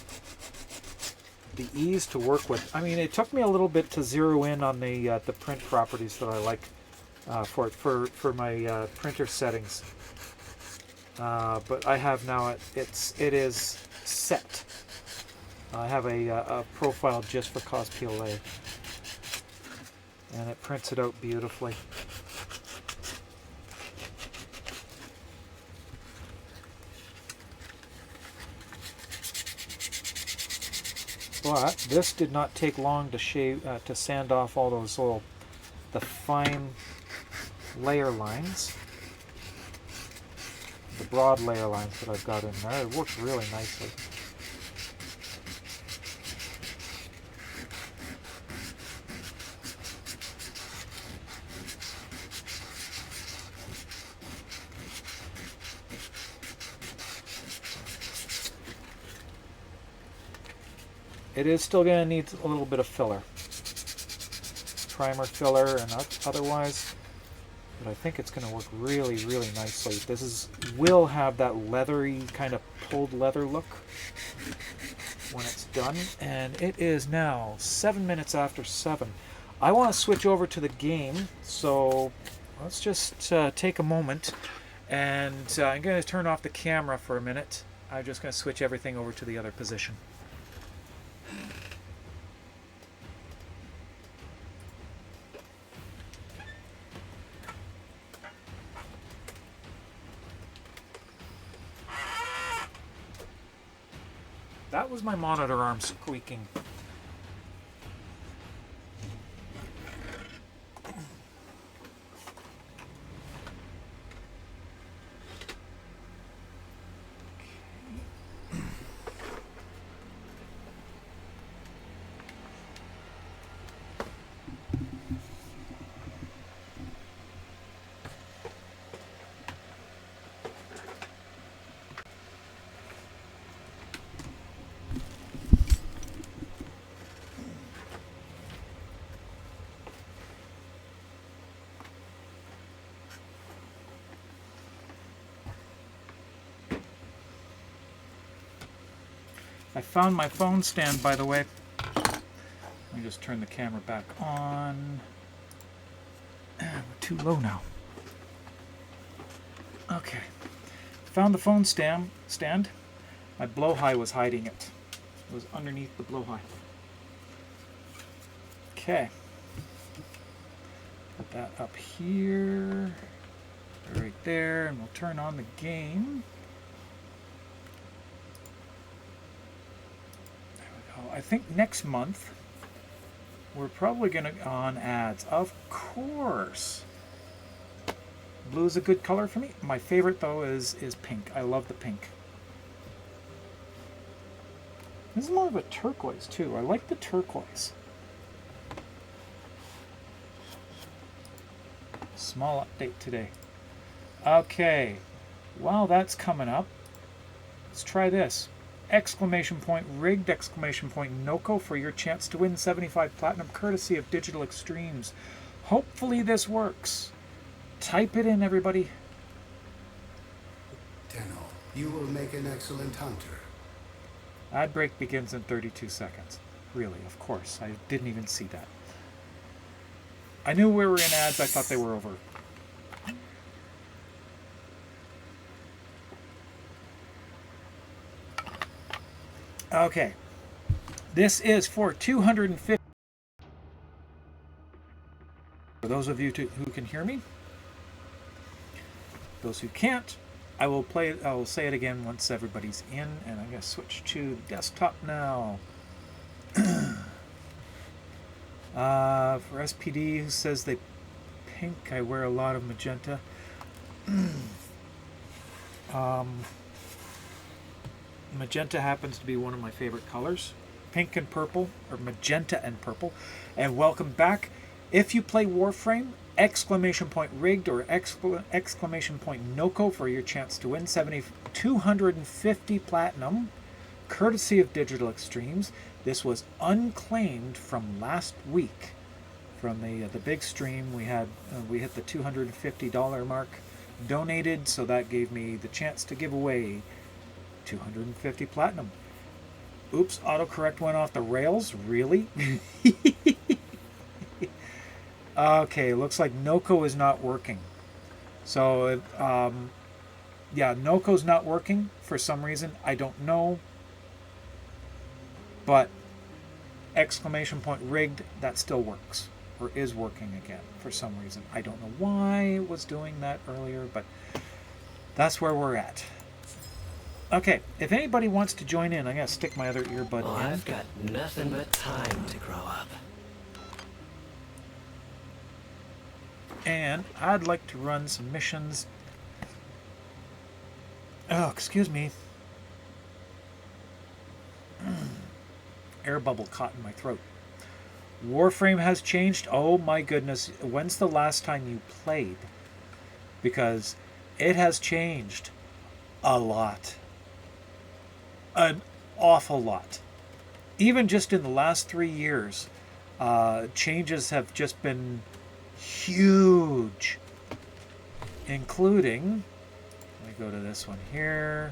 the ease to work with. I mean, it took me a little bit to zero in on the print properties that I like for my printer settings. But I have now it is set. I have a profile just for Cosplay, and it prints it out beautifully. But this did not take long to to sand off all those the fine layer lines, the broad layer lines that I've got in there. It worked really nicely. It is still going to need a little bit of filler. Primer filler and otherwise. But I think it's going to work really, really nicely. Will have that leathery, kind of pulled leather look when it's done. And it is now 7 minutes after 7. I want to switch over to the game. So let's just take a moment. And I'm going to turn off the camera for a minute. I'm just going to switch everything over to the other position. That was my monitor arm squeaking. I found my phone stand, by the way. Let me just turn the camera back on. We're too low now. Okay. Found the phone stand. My blowhigh was hiding it. It was underneath the blowhigh. Okay. Put that up here. Right there, and we'll turn on the game. I think next month we're probably going to go on ads. Of course. Blue is a good color for me. My favorite though is pink. I love the pink. This is more of a turquoise too. I like the turquoise. Small update today. Okay. While that's coming up, let's try this. Exclamation point rigged, exclamation point NOCO for your chance to win 75 platinum courtesy of Digital Extremes. Hopefully this works. Type it in, everybody. Tenno, you will make an excellent hunter. Ad break begins in 32 seconds. Really, of course. I didn't even see that. I knew we were in ads. I thought they were over. Okay, this is for 250. For those of you who can hear me, those who can't, I will say it again once everybody's in, and I'm going to switch to desktop now. For SPD, who says they pink, I wear a lot of magenta. Magenta happens to be one of my favorite colors. Pink and purple, or magenta and purple. And welcome back. If you play Warframe, exclamation point rigged or exclamation point NOCO for your chance to win 250 platinum, courtesy of Digital Extremes. This was unclaimed from last week. from the big stream. We hit the $250 mark donated, so that gave me the chance to give away 250 platinum. Oops, autocorrect went off the rails. Really? Okay, looks like Noco is not working. So, yeah, Noco's not working for some reason. I don't know. But exclamation point rigged, that still works. Or is working again for some reason. I don't know why it was doing that earlier, but that's where we're at. Okay, if anybody wants to join in, I'm going to stick my other earbud in. I've got nothing but time to grow up. And I'd like to run some missions. Oh, excuse me. Air bubble caught in my throat. Warframe has changed. Oh my goodness. When's the last time you played? Because it has changed a lot. An awful lot. Even just in the last 3 years, changes have just been huge. Including, let me go to this one here.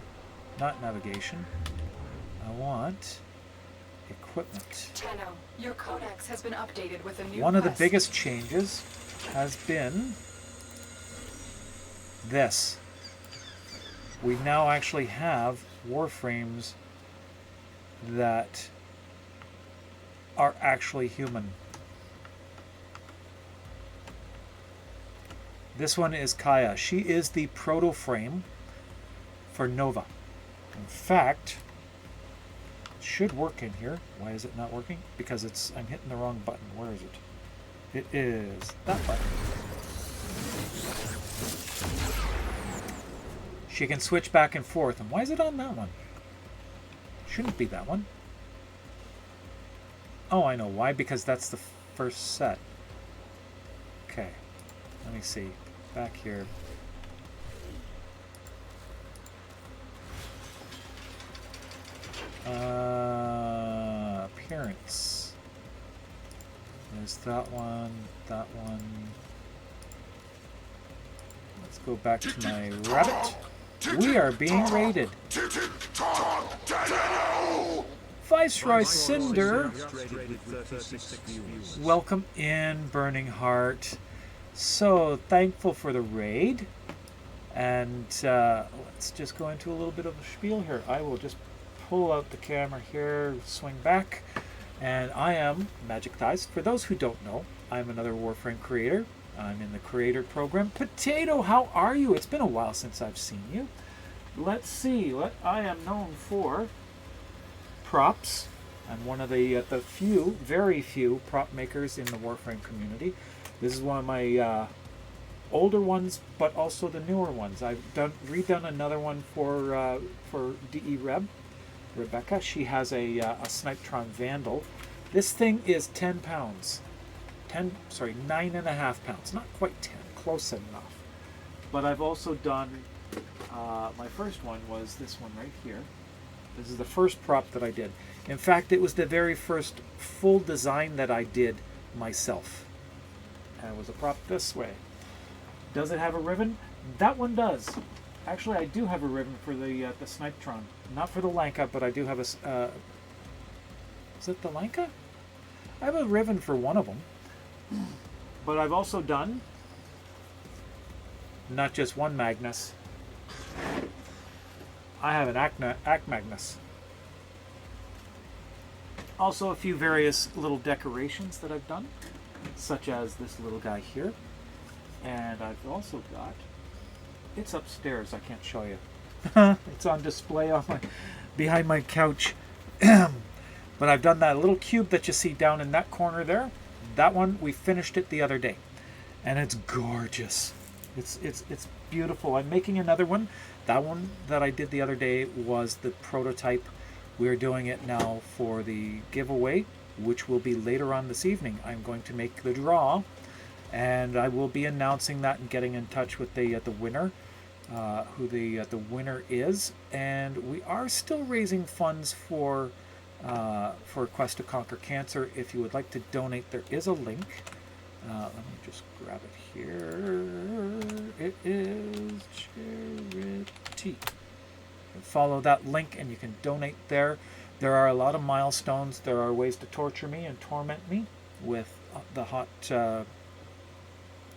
Not navigation. I want equipment. Tenno, your codex has been updated with a new One of the quest. biggest changes has been this. We now actually have warframes that are actually human. This one is Kaya. She is the proto frame for Nova. In fact, it should work in here. Why is it not working? Because I'm hitting the wrong button. Where is it? It is that button. She can switch back and forth. And why is it on that one? Shouldn't be that one. Oh, I know why. Because that's the first set. Okay. Let me see. Back here. Appearance. There's that one, that one. Let's go back to my rabbit. We are being raided. Viceroy Cinder. Welcome in, Burning Heart. So thankful for the raid. And let's just go into a little bit of a spiel here. I will just pull out the camera here, swing back. And I am Mjik Thighs. For those who don't know, I'm another Warframe creator. I'm in the creator program. Potato, how are you? It's been a while since I've seen you. Let's see what I am known for. Props. I'm one of the few, very few prop makers in the Warframe community. This is one of my older ones, but also the newer ones. I've redone another one for DE Rebecca. She has a Snipetron Vandal. This thing is 10 pounds. 9.5 pounds. Not quite 10, close enough. But I've also done, my first one was this one right here. This is the first prop that I did. In fact, it was the very first full design that I did myself. And it was a prop this way. Does it have a ribbon? That one does. Actually, I do have a ribbon for the Snipetron. Not for the Lanka, but I do have a... is it the Lanka? I have a ribbon for one of them. But I've also done not just one Magnus. I have an Act Magnus. Also a few various little decorations that I've done, such as this little guy here. And I've also got, it's upstairs, I can't show you. It's on display on behind my couch. But I've done that little cube that you see down in that corner there. That one, we finished it the other day. And it's gorgeous. It's beautiful. I'm making another one. That one that I did the other day was the prototype. We're doing it now for the giveaway, which will be later on this evening. I'm going to make the draw, and I will be announcing that and getting in touch with the winner, who the winner is. And we are still raising funds for Quest to Conquer Cancer. If you would like to donate, there is a link Let me just grab it here. It is charity. Follow that link and you can donate there. There are a lot of milestones. There are ways to torture me and torment me with the hot,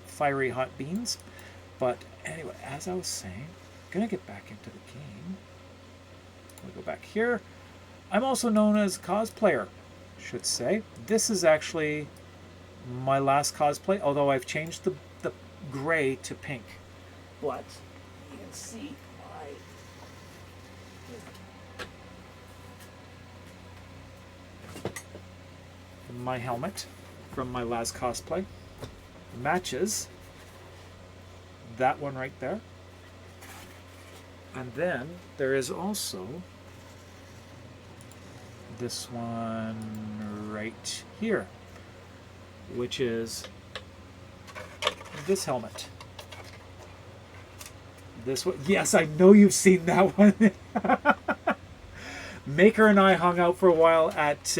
fiery hot beans. But anyway, as I was saying, I'm going to get back into the game. We'll go back here. I'm also known as cosplayer, should say. This is actually my last cosplay, although I've changed the gray to pink. But you can see my helmet from my last cosplay matches that one right there. And then there is also this one right here, which is this helmet. This one, yes, I know you've seen that one. Maker and I hung out for a while at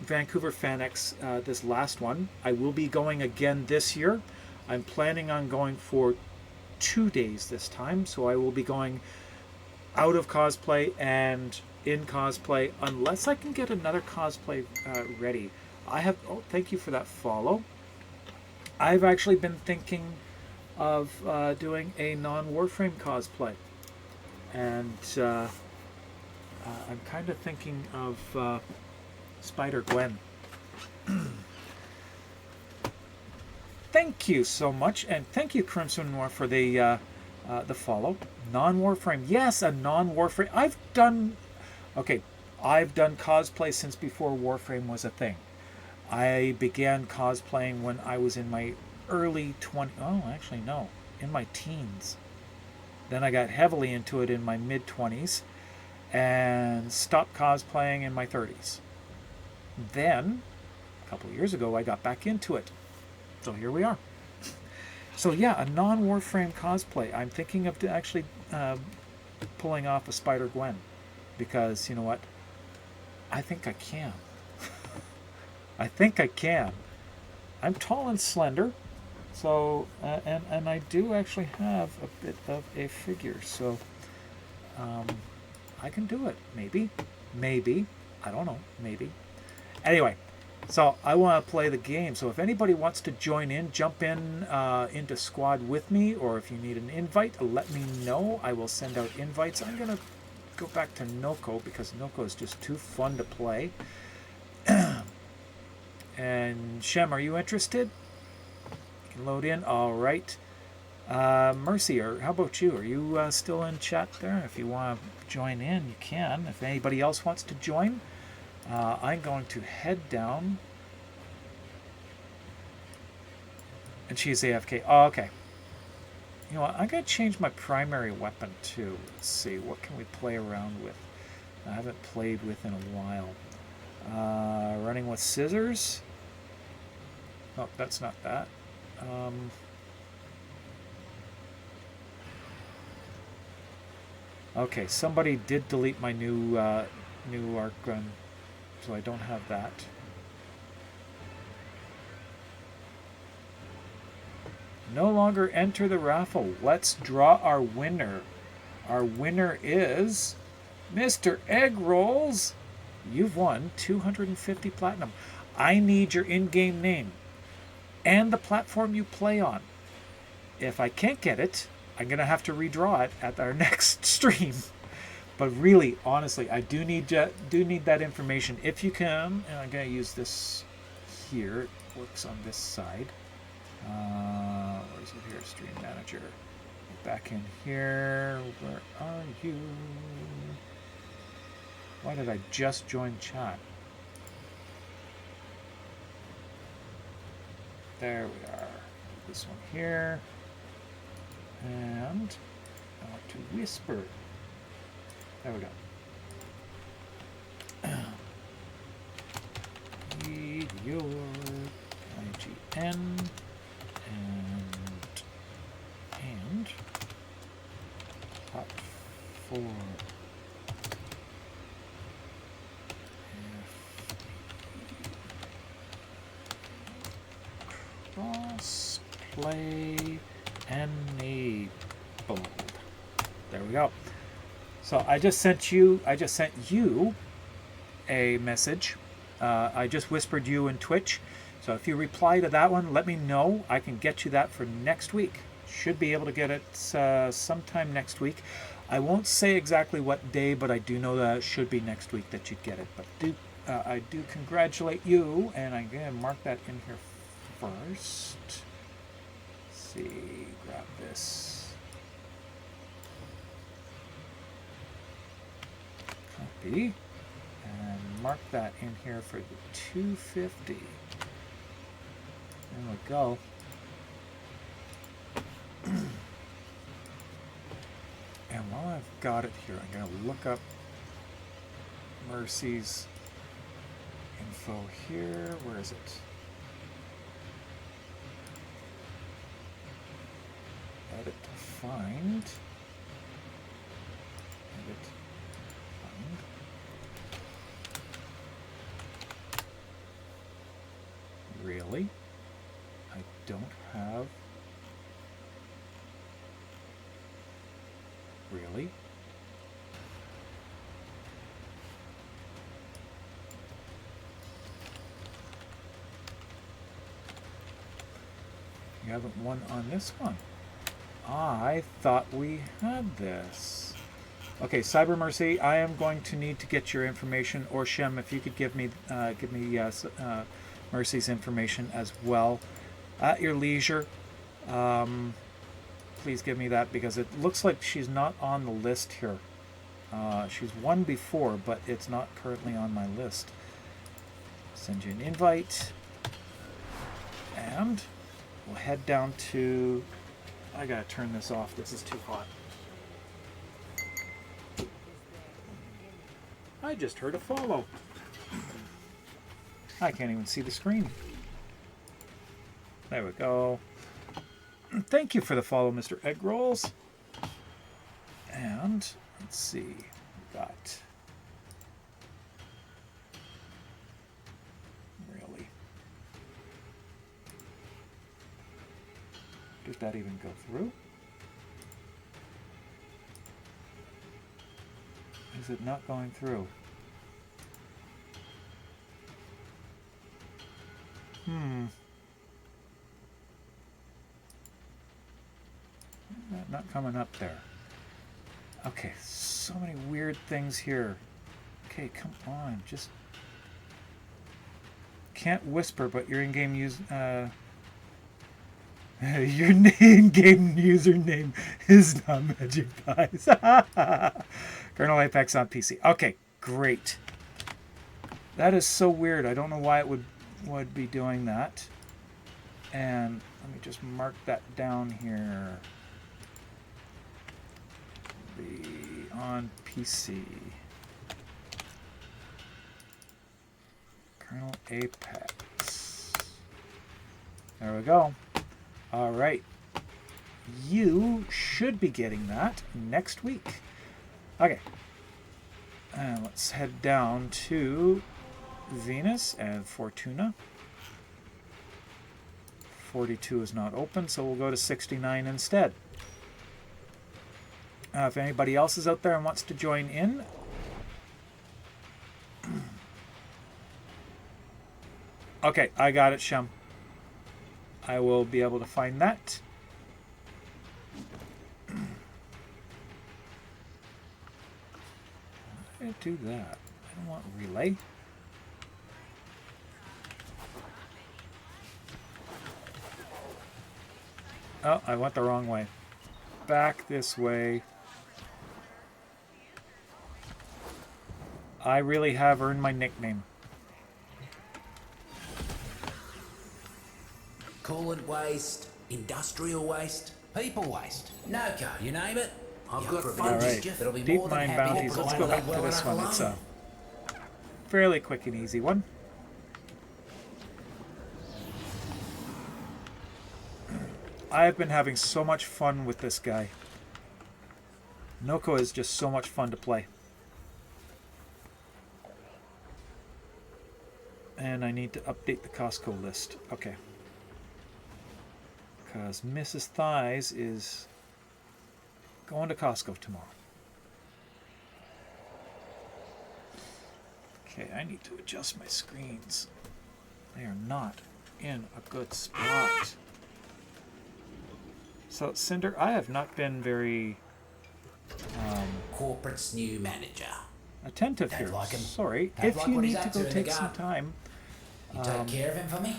Vancouver FanX, this last one. I will be going again this year. I'm planning on going for 2 days this time, so I will be going out of cosplay and in cosplay unless I can get another cosplay ready. I have, oh, thank you for that follow. I've actually been thinking of doing a non-Warframe cosplay, and I'm kind of thinking of Spider-Gwen. Thank you so much, and thank you, Crimson Noir, for the follow. Non-Warframe, yes, a non-Warframe. I've done cosplay since before Warframe was a thing. I began cosplaying when I was in my early 20s. Oh, actually, no, in my teens. Then I got heavily into it in my mid-20s and stopped cosplaying in my 30s. Then, a couple of years ago, I got back into it. So here we are. So yeah, a non-Warframe cosplay. I'm thinking of actually pulling off a Spider-Gwen, because you know what? I think I can. I think I can. I'm tall and slender, so and I do actually have a bit of a figure, so I can do it. Maybe. I don't know. Maybe. Anyway. So I want to play the game. So if anybody wants to join in, jump in into squad with me, or if you need an invite, let me know. I will send out invites. I'm going to go back to Noko because Noko is just too fun to play. And Shem, are you interested? You can load in. All right. Mercy, or how about you? Are you still in chat there? If you want to join in, you can. If anybody else wants to join, I'm going to head down. And she's AFK. Oh, okay. You know what? I'm going to change my primary weapon too. Let's see. What can we play around with? I haven't played with in a while. Running with scissors. Oh, that's not that. Okay, somebody did delete my new arc gun. So I don't have that. No longer enter the raffle. Let's draw our winner. Our winner is Mr. Egg Rolls. You've won 250 platinum. I need your in-game name and the platform you play on. If I can't get it, I'm going to have to redraw it at our next stream. But really, honestly, I do need that information. If you can, and I'm going to use this here. It works on this side. Where is it here? Stream Manager. Back in here. Where are you? Why did I just join chat? There we are. This one here. And I want to whisper. There we go. Read your IGN and top 4 F Crossplay enabled. There we go. So I just sent you a message. I just whispered you in Twitch. So if you reply to that one, let me know. I can get you that for next week. Should be able to get it sometime next week. I won't say exactly what day, but I do know that it should be next week that you'd get it. But I do congratulate you, and I'm going to mark that in here first. Let's see, grab this. Copy. And mark that in here for the 250. There we go. And while I've got it here, I'm going to look up Mercy's info here. Where is it? Edit to find. Edit find. Really? I don't have. Really? You haven't won on this one. I thought we had this. Okay, Cyber Mercy, I am going to need to get your information, or Shem, if you could give me Mercy's information as well at your leisure. Please give me that, because it looks like she's not on the list here. She's won before, but it's not currently on my list. Send you an invite, and we'll head down to. I gotta turn this off. This is too hot. I just heard a follow. I can't even see the screen. There we go. Thank you for the follow, Mr. Egg Rolls. And let's see, we've got. Really? Does that even go through? Is it not going through? Not coming up there. Okay, so many weird things here. Okay, come on, just can't whisper, but your in-game use your in-game username is not Mjik Pies. Colonel Apex on PC. Okay, great. That is so weird. I don't know why it would be doing that. And let me just mark that down here. Be on PC. Colonel Apex. There we go. All right. You should be getting that next week. Okay. And let's head down to Venus and Fortuna. 42 is not open, so we'll go to 69 instead. If anybody else is out there and wants to join in, okay, I got it, Shem. I will be able to find that. How do I do that? I don't want relay. Oh, I went the wrong way. Back this way. I really have earned my nickname. Coolant waste, industrial waste, people waste. No go, you name it. I've got Alright, deep mine bounties. Let's go back to this one. It's a fairly quick and easy one. I have been having so much fun with this guy. Noko is just so much fun to play. And I need to update the Costco list. Okay. Because Mrs. Thighs is going to Costco tomorrow. Okay, I need to adjust my screens. They are not in a good spot. So, Cinder, I have not been very Corporate's new manager. attentive Don't here. like him. Sorry. Don't If like you what need he's to up go to in the take some garden. time, You take care of him for me?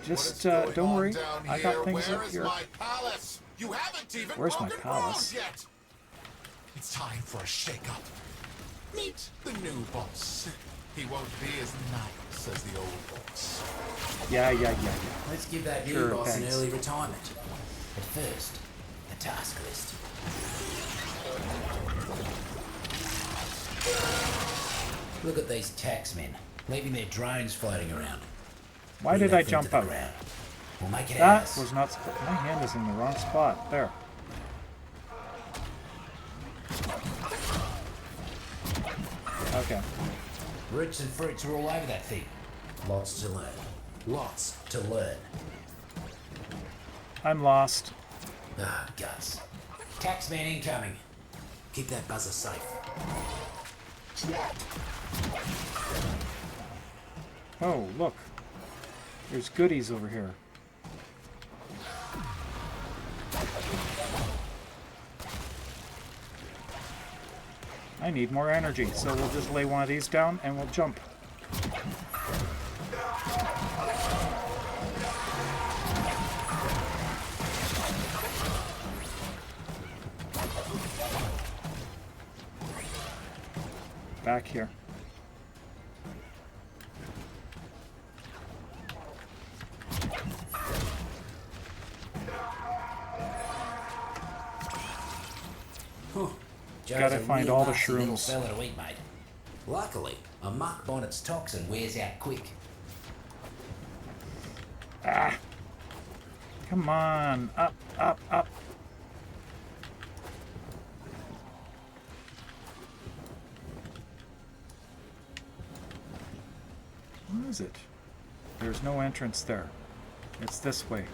just What is going don't on worry. down I got here? things Where up is here. my palace? You haven't even Where's my broken palace? ground yet. It's time for a shake-up. Meet the new boss. He won't be as nice as the old boss. Yeah. Let's give that new Sure, boss thanks. an early retirement. But first, the task list. Look at these taxmen, leaving their drones floating around. Why Bring did that I thing jump to the out? ground. We'll make it That ours. was not... My hand is in the wrong spot. There. Okay. Roots and fruits are all over that thing. Lots to learn. Lots to learn. I'm lost. Ah, guts. Taxman incoming. Keep that buzzer safe. Oh, look. There's goodies over here. I need more energy, so we'll just lay one of these down and we'll jump. Back here. Joe's Gotta a find real all the nasty little shrooms. fella to eat, mate. Luckily, a muck bonnet's toxin wears out quick. Come on. Up, up, up. Where is it? There's no entrance there. It's this way.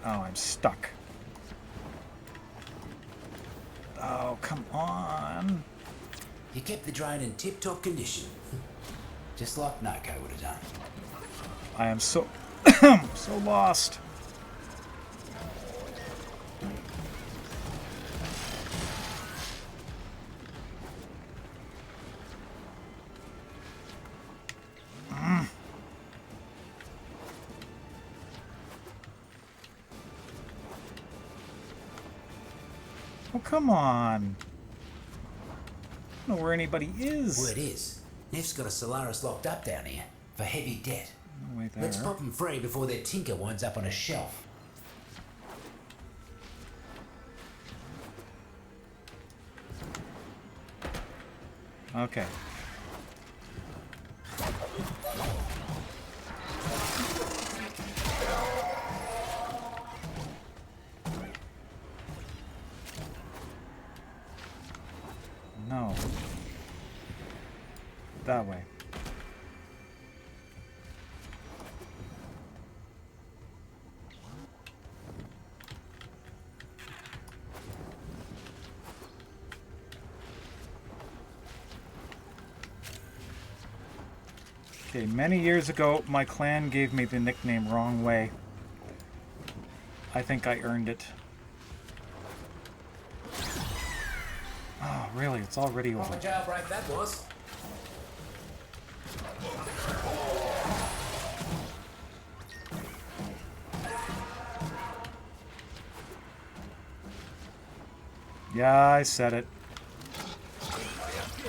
Oh, I'm stuck. Oh, come on. You kept the drone in tip-top condition. Just like Noko would have done. I am so so lost. Oh, come on. I don't know where anybody is. Word is, Neff's got a Solaris locked up down here for heavy debt. No way there. Let's pop them free before their tinker winds up on a shelf. Okay. No. That way. Okay, many years ago, my clan gave me the nickname Wrong Way. I think I earned it. Oh, really? It's already over. Proper jailbreak that was. Yeah, I said it.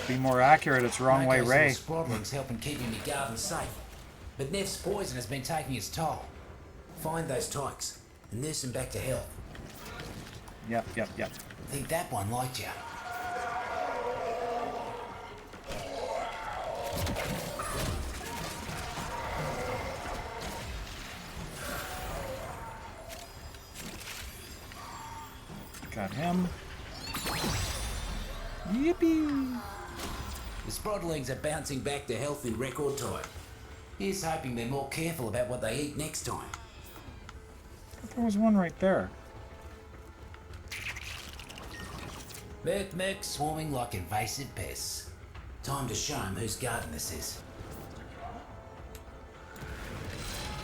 Be more accurate, it's Wrong Way Noko's Ray. little Squadling's helping keep me garden safe. But Neff's poison has been taking its toll. Find those tykes and nurse them back to health. Yep. I think that one liked you. Got him. Yippee! The Sprotlings are bouncing back to health in record time. Here's hoping they're more careful about what they eat next time. There was one right there. Merc swarming like invasive pests. Time to show 'em whose garden this is.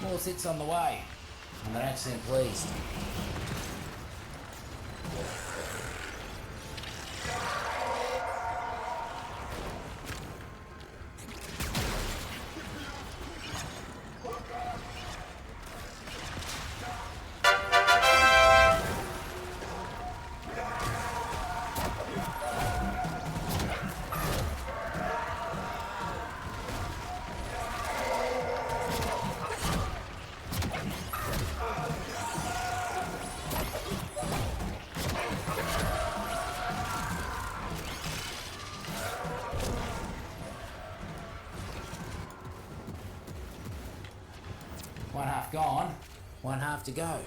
More sits on the way, and they don't seem pleased. One half gone, one half to go.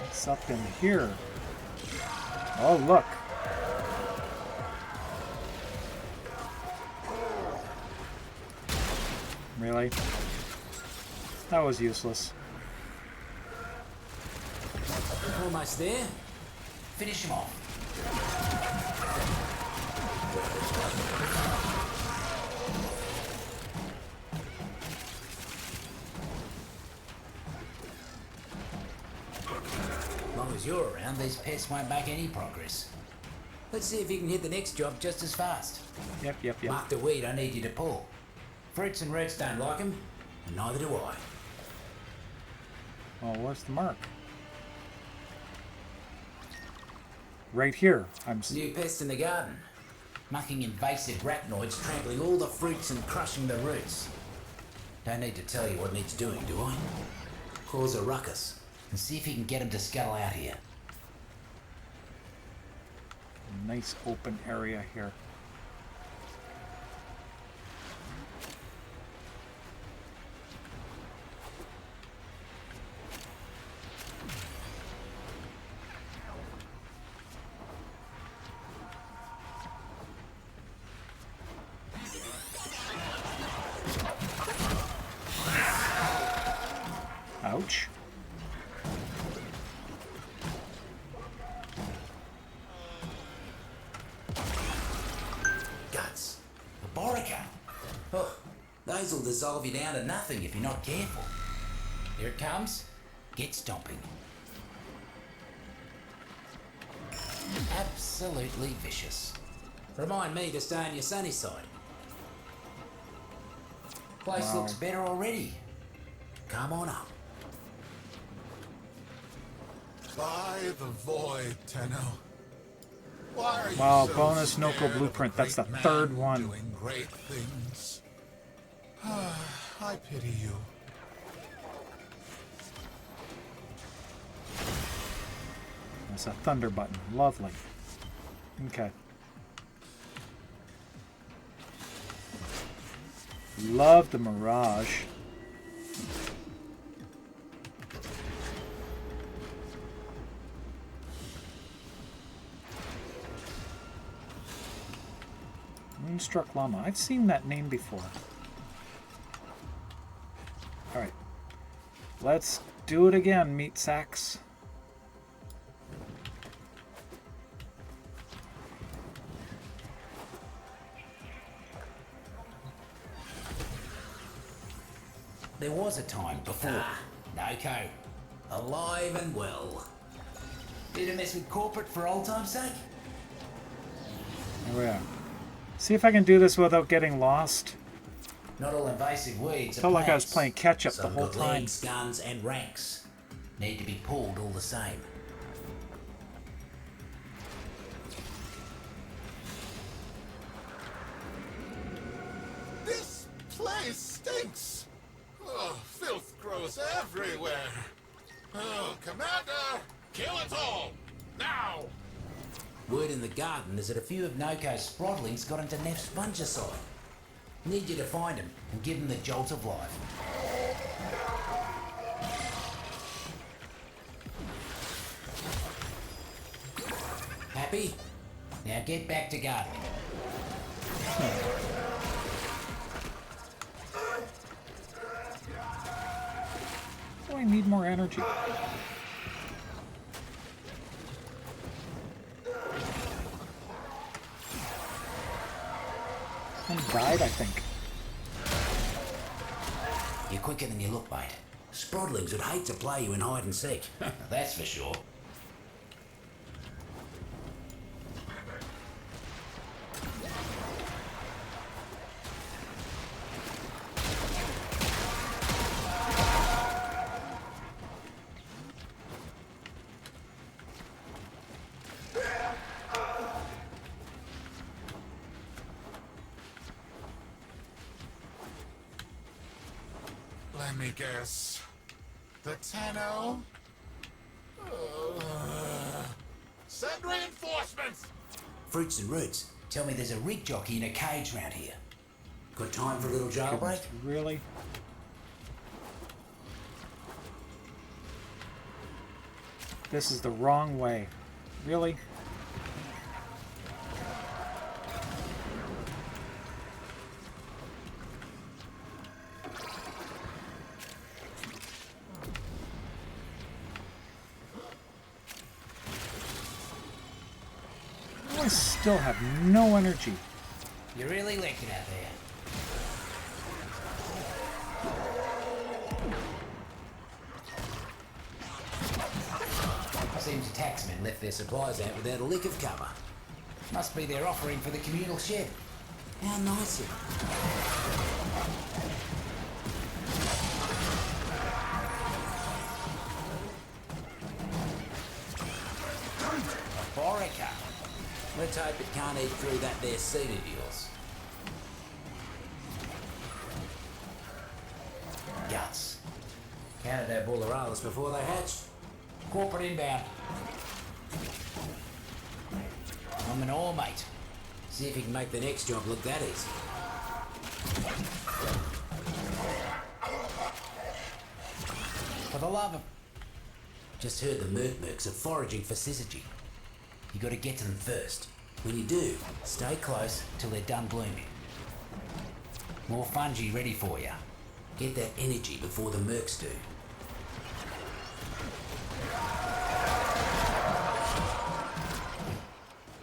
What's up in here? Oh, look. Really? That was useless. Almost there. Finish him off. As long as you're around, these pests won't make any progress. Let's see if you can hit the next job just as fast. Yep. Mark the weed I need you to pull. Fruits and roots don't like them, and neither do I. Oh, where's the mark? Right here. New pest in the garden. Mucking invasive arachnoids, trampling all the fruits and crushing the roots. Don't need to tell you what needs doing, do I? Cause a ruckus, and see if you can get them to scuttle out here. Nice open area here. Ouch. Guts. A borica. Oh, those will dissolve you down to nothing if you're not careful. Here it comes. Get stomping. Absolutely vicious. Remind me to stay on your sunny side. Place Wow. looks better already. Come on up. By the void, Tenno. Why are you Wow, so bonus scared Noko of a blueprint. That's the great third man one. Doing great things. I pity you. That's a thunder button. Lovely. Okay. Love the Mirage. Moonstruck Llama. I've seen that name before. Alright. Let's do it again, meat sacks. There was a time before. Noko. Alive and well. Did a mess with corporate for old time's sake? There we are. See if I can do this without getting lost. Not all invasive weeds are Felt like I was plants. playing catch up the Some whole got time. legs, guns, and ranks. Need to be pulled all the same. This place stinks. Oh, filth grows everywhere. Kill it all! Now! Word in the garden is that a few of Noko's sprotlings got into Neff's fungicide. Need you to find him and give him the jolt of life. Happy? Now get back to gardening. Oh, I need more energy. One died, I think. You're quicker than you look, mate. Sprotlings would hate to play you in hide and seek. That's for sure. Let me guess. The Tenno? Send reinforcements! Fruits and roots. Tell me there's a rig jockey in a cage round here. Got time for a little jailbreak? Really? This is the wrong way. Really? I still have no energy. You're really licking out there. Seems the taxmen left their supplies out without a lick of cover. Must be their offering for the communal shed. How nice of them. A Borica. Let's hope it can't eat through that there seed of yours. Guts. Counted our bulleralas before they hatched. Corporate inbound. I'm an ore, mate. See if you can make the next job look that easy. For the love of... Just heard the Mercs are foraging for syzygy. You got to get to them first. When you do, stay close till they're done blooming. More fungi ready for you. Get that energy before the Mercs do.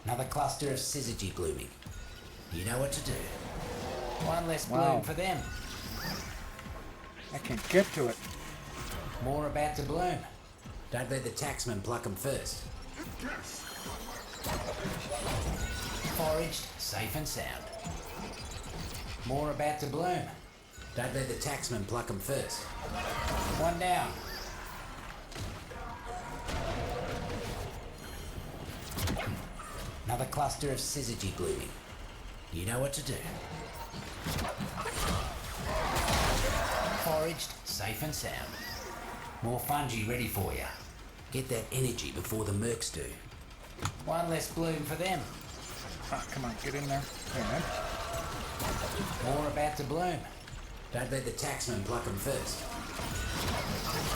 Another cluster of syzygy blooming. You know what to do. One less bloom for them. I can't get to it. More about to bloom. Don't let the taxman pluck them first. Foraged, safe and sound. More about to bloom. Don't let the taxman pluck them first. One down. Another cluster of syzygy blooming. You know what to do. Foraged, safe and sound. More fungi ready for you. Get that energy before the Mercs do. One less bloom for them. Ah, come on, get in there. There. More about to bloom. Don't let the taxman pluck them first.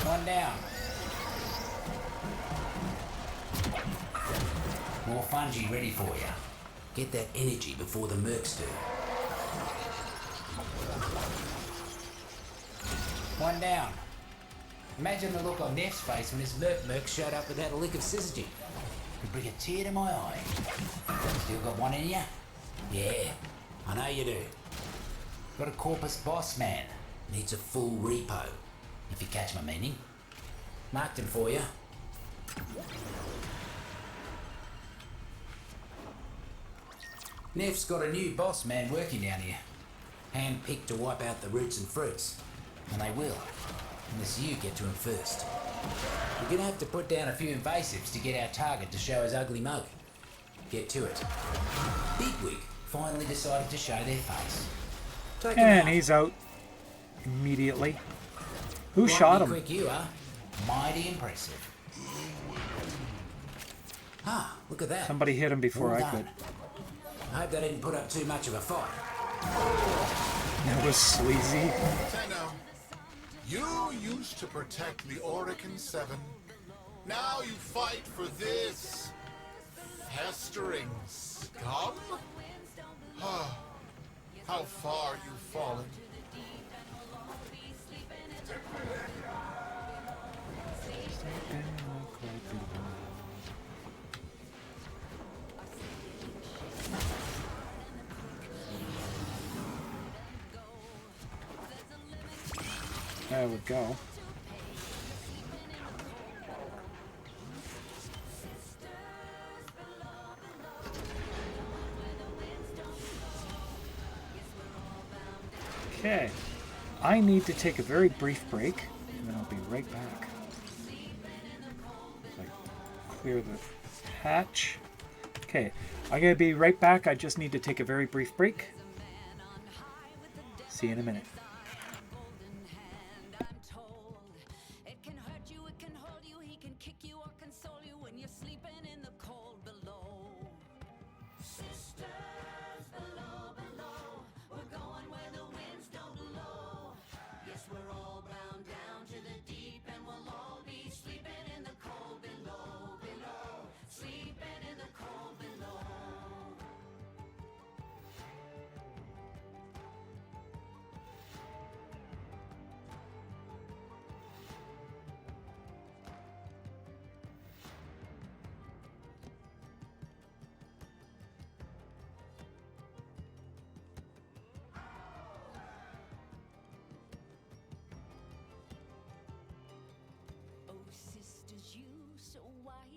One down. More fungi ready for you. Get that energy before the Mercs do. One down. Imagine the look on Neff's face when his Merc showed up without a lick of syzygy. Could bring a tear to my eye. Still got one in ya? Yeah, I know you do. Got a corpus boss man. Needs a full repo, if you catch my meaning. Marked him for you. Neff's got a new boss man working down here. Hand-picked to wipe out the roots and fruits. And they will, unless you get to him first. We're gonna have to put down a few invasives to get our target to show his ugly mug. Get to it. Bigwig finally decided to show their face. Take him And out. he's out immediately. Who Lightning shot him? quick you are. Mighty impressive. Ah, look at that. Somebody hit him before Well I could. done. I hope they didn't put up too much of a fight. That was sleazy. Tenno, you used to protect the Orican Seven. Now you fight for this festering scum? How far you've fallen. There we go. Okay, I need to take a very brief break, and then I'll be right back. Like, clear the hatch. Okay, I'm gonna be right back. I just need to take a very brief break. See you in a minute.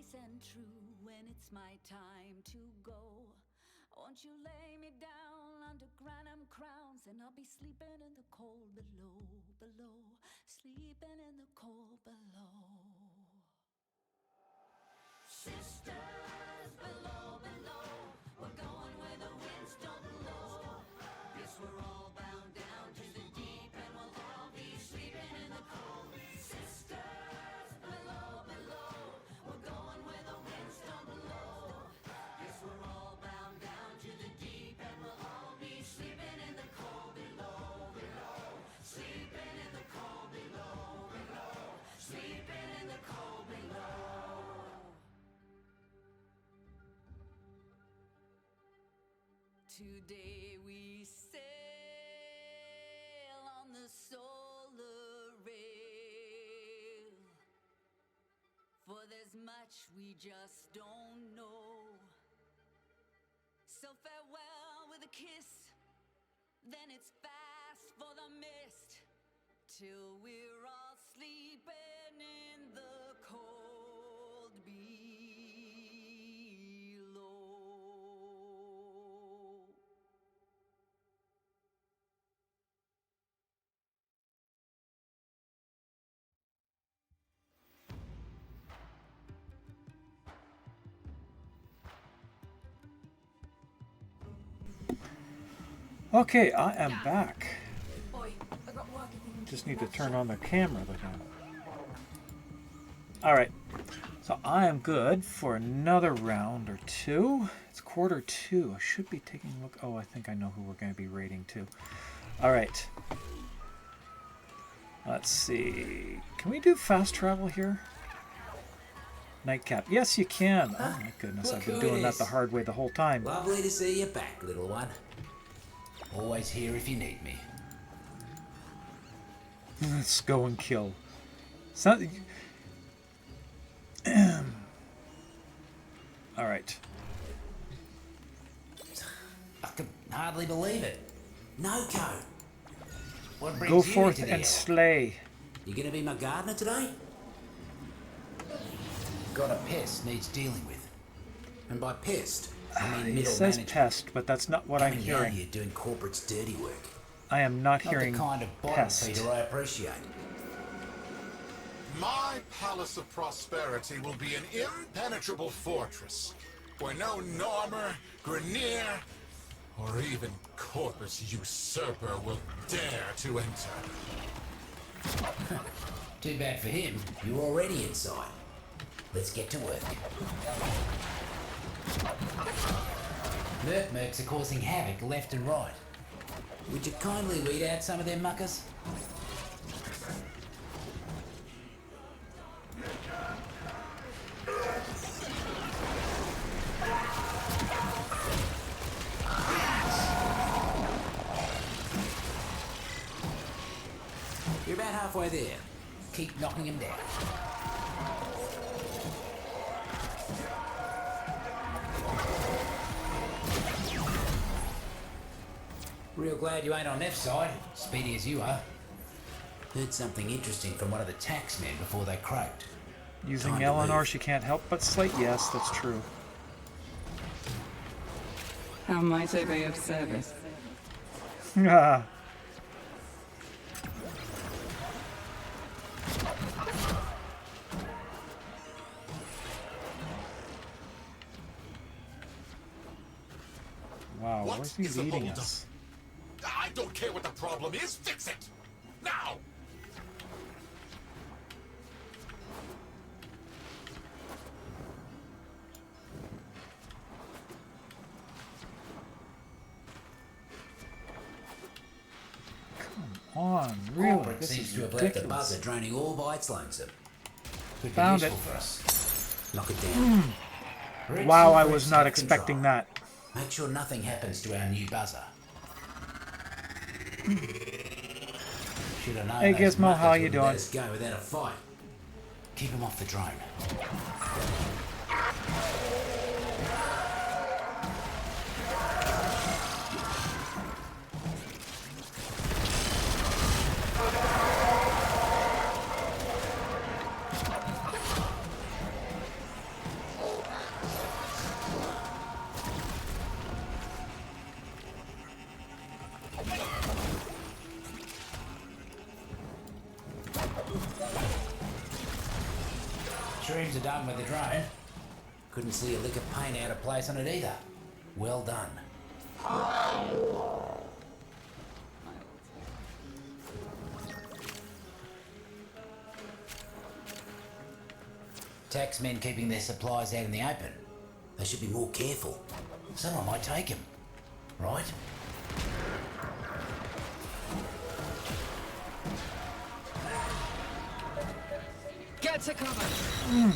And true, when it's my time to go, won't you lay me down under granite crowns, and I'll be sleeping in the cold below, sleeping in the cold below. Sisters below, we're going where the winds don't blow. Yes, we're all bound down to the deep, and we'll all be sleeping in the cold. Sisters below, we're going where the winds don't blow. Yes, we're all bound down to the deep, and we'll all be sleeping in the cold below. Sleeping in the cold below. Sleeping in the cold below. Today we sail on the solar rail, for there's much we just don't know. So farewell with a kiss, then it's fast for the mist, till we're all sleeping in the cold below. Okay, I am back. Oi, I got work if you can Just keep need to that turn shut. on the camera again. Alright, so I am good for another round or two. It's quarter two. I should be taking a look. Oh, I think I know who we're going to be raiding too. Alright. Let's see. Can we do fast travel here? Nightcap. Yes, you can. Oh my goodness, Look I've been who doing it that is. the hard way the whole time. Lovely to see you back, little one. Always here if you need me. Let's go and kill. So, all right. I can hardly believe it. Noko. What brings Go you forth into the and elf? slay. You gonna be my gardener today? Got a pest needs dealing with. And by pest, I mean He middle says management. pest, but that's not what I'm Coming out hearing. here doing corporate's dirty work. I am not Not hearing the kind of bottom pest. feeder I appreciate. My palace of prosperity will be an impenetrable fortress, where no Normer, Grimoire, or even Corpus Usurper will dare to enter. Too bad for him, you're already inside. Let's get to work. Mercs are causing havoc left and right. Would you kindly weed out some of them muckers? You're about halfway there. Keep knocking him down. Real glad you ain't on Neff's side, speedy as you are. Heard something interesting from one of the taxmen before they croaked. Using Time to Eleanor, move. she can't help but slate. Yes, that's true. How might I be of service? Ah. Wow, What where's he is the leading holdup? us? I don't care what the problem is. Fix it now. Come on, really? Corporate This seems is to have left the ridiculous. buzzer draining all by its lonesome. Could be Found useful it. for us. Knock it down. Rich Wow, and I Fritz was not take expecting control. that. Make sure nothing happens to our new buzzer. Should have known Hey, those Gizmo, muckers how you wouldn't doing? let us go without a fight. Keep him off the drone. Shrooms are done with the drone. Couldn't see a lick of paint out of place on it either. Well done. Taxmen keeping their supplies out in the open. They should be more careful. Someone might take them, right? Get to cover!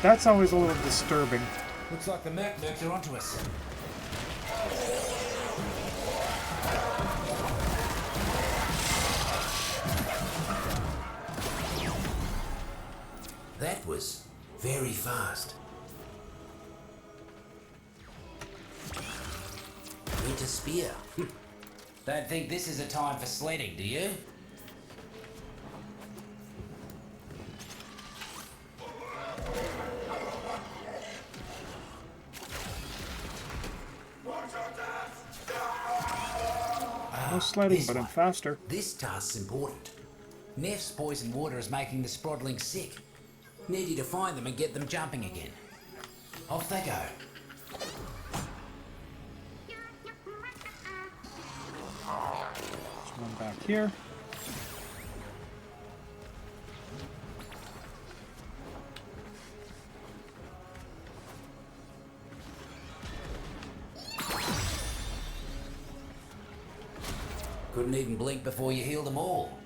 That's always a little disturbing. Looks like the mercs are onto us. That was very fast. Winter spear. Don't think this is a time for sledding, do you? No sledding, this but I'm one. faster. This task's important. Neff's poison water is making the Sprodlings sick. Need you to find them and get them jumping again. Off they go. There's one back here. Couldn't even blink before you healed them all.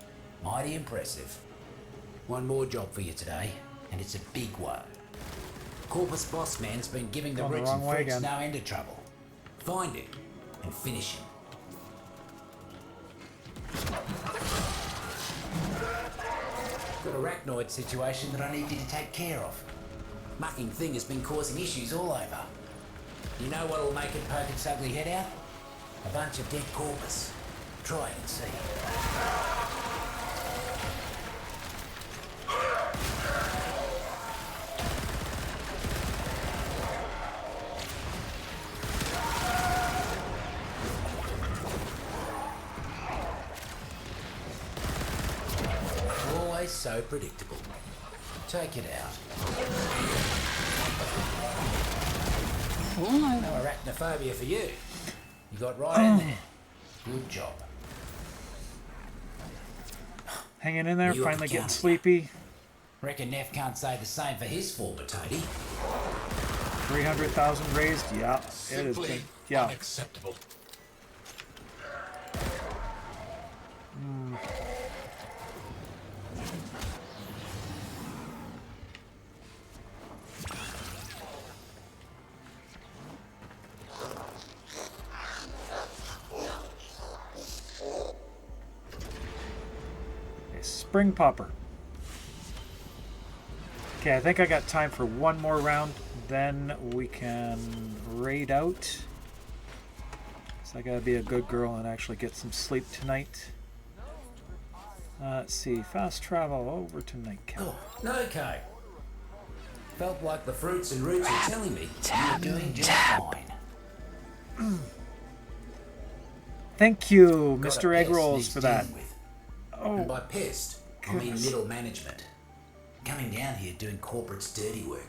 Mighty impressive. One more job for you today, and it's a big one. Corpus boss man's been giving the Gone the rich wrong and way freaks again. no end of trouble. Find him and finish him. Got a arachnoid situation that I need you to take care of. Mucking thing has been causing issues all over. You know what'll make it poke its ugly head out? A bunch of dead corpus. Try it and see. Always so predictable. Take it out. Oh, No arachnophobia for you. You got right in there. Good job. Hanging in there, You finally getting counted. sleepy. Reckon Neff can't say the same for his former toady. 300,000 raised. Yeah, it has Simply been. Yeah. unacceptable. A spring popper. Okay, I think I got time for one more round. Then we can raid out. So I gotta be a good girl and actually get some sleep tonight. Let's see, fast travel over to night camp. Oh, no, Kate. Felt like the fruits and roots were telling me you were doing just fine. Thank you, Got Mr. a Egg pest Rolls, needs for that. dealing with. Oh, And by pest, I mean goodness. middle management. Coming down here doing corporate's dirty work.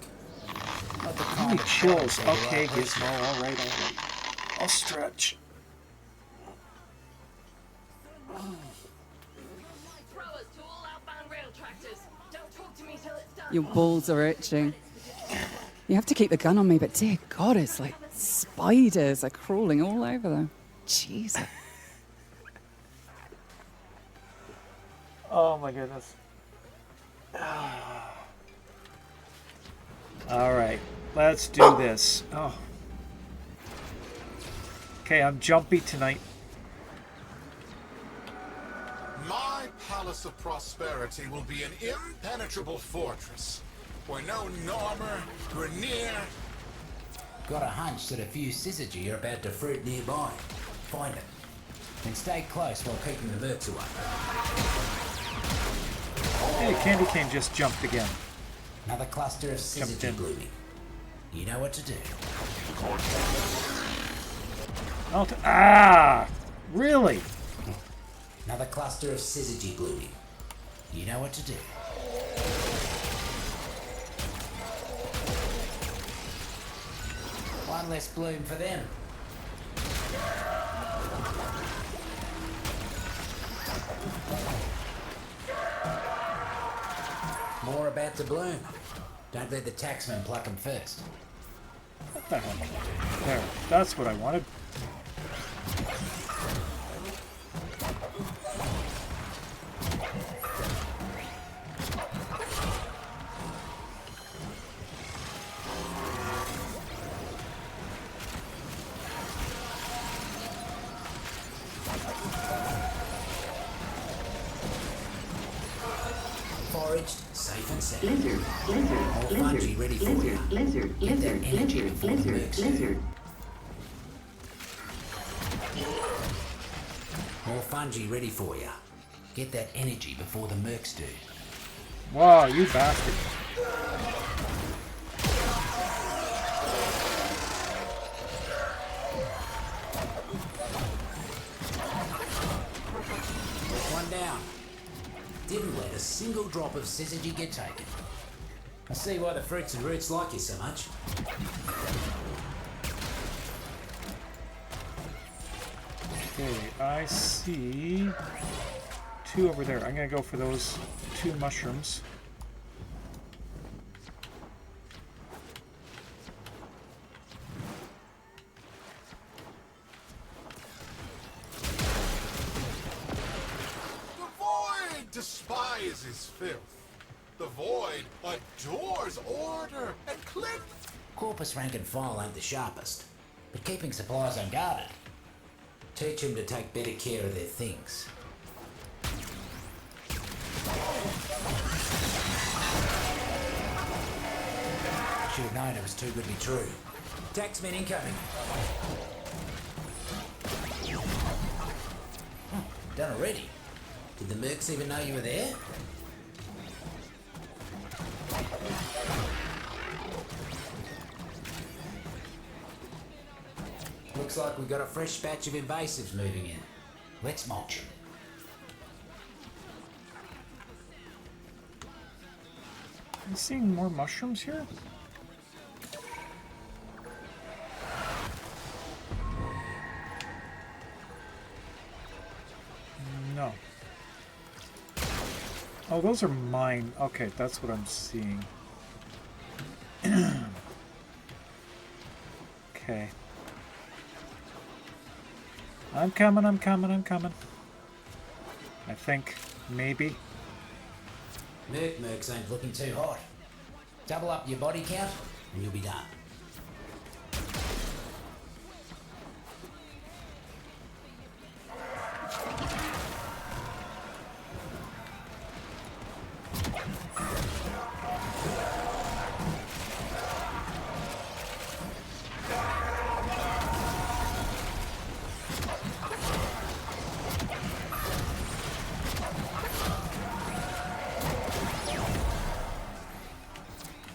Not the Give kind me of chills. people who Okay, are Gizmo, alright. I'll stretch. Throwers to all outbound rail tractors. Don't talk to me till it's done. Your balls are itching. You have to keep the gun on me, but dear God, it's like spiders are crawling all over them. Jesus. Oh my goodness. Alright, let's do this. Oh. Okay, I'm jumpy tonight. My palace of prosperity will be an impenetrable fortress, where no Normer, Grenier, Got a hunch that a few syzygy are about to fruit nearby. Find it. And stay close while keeping the mercs away. Hey, Candy Cane just jumped again. Another cluster of Jumped syzygy in. blooming. You know what to do. Really? Another cluster of syzygy blooming. You know what to do. One less bloom for them. More about to bloom. Don't let the taxman pluck them first. What the hell? There, that's what I wanted. Foraged, safe and sound. Lizard, More fungi ready for you. Get that energy before the mercs do. More fungi ready for you. Get that energy before the mercs do. Wow, you bastard. One down. Didn't let a single drop of syzygy get taken. I see why the fruits and roots like you so much. Okay, I see two over there. I'm gonna go for those two mushrooms. the void despises filth. The void adores order and click. Corpus rank and file ain't the sharpest, but keeping supplies unguarded. Teach them to take better care of their things. Should have known it was too good to be true. Taxman incoming. Oh, done already. Did the mercs even know you were there? Looks like we got a fresh batch of invasives moving in. Let's mulch 'em. I'm seeing more mushrooms here. No. Oh, Oh, those are mine. Okay, that's what I'm seeing. Okay. I'm coming, I'm coming, I'm coming. I think, maybe. Mercs ain't looking too hot. Double up your body count and you'll be done.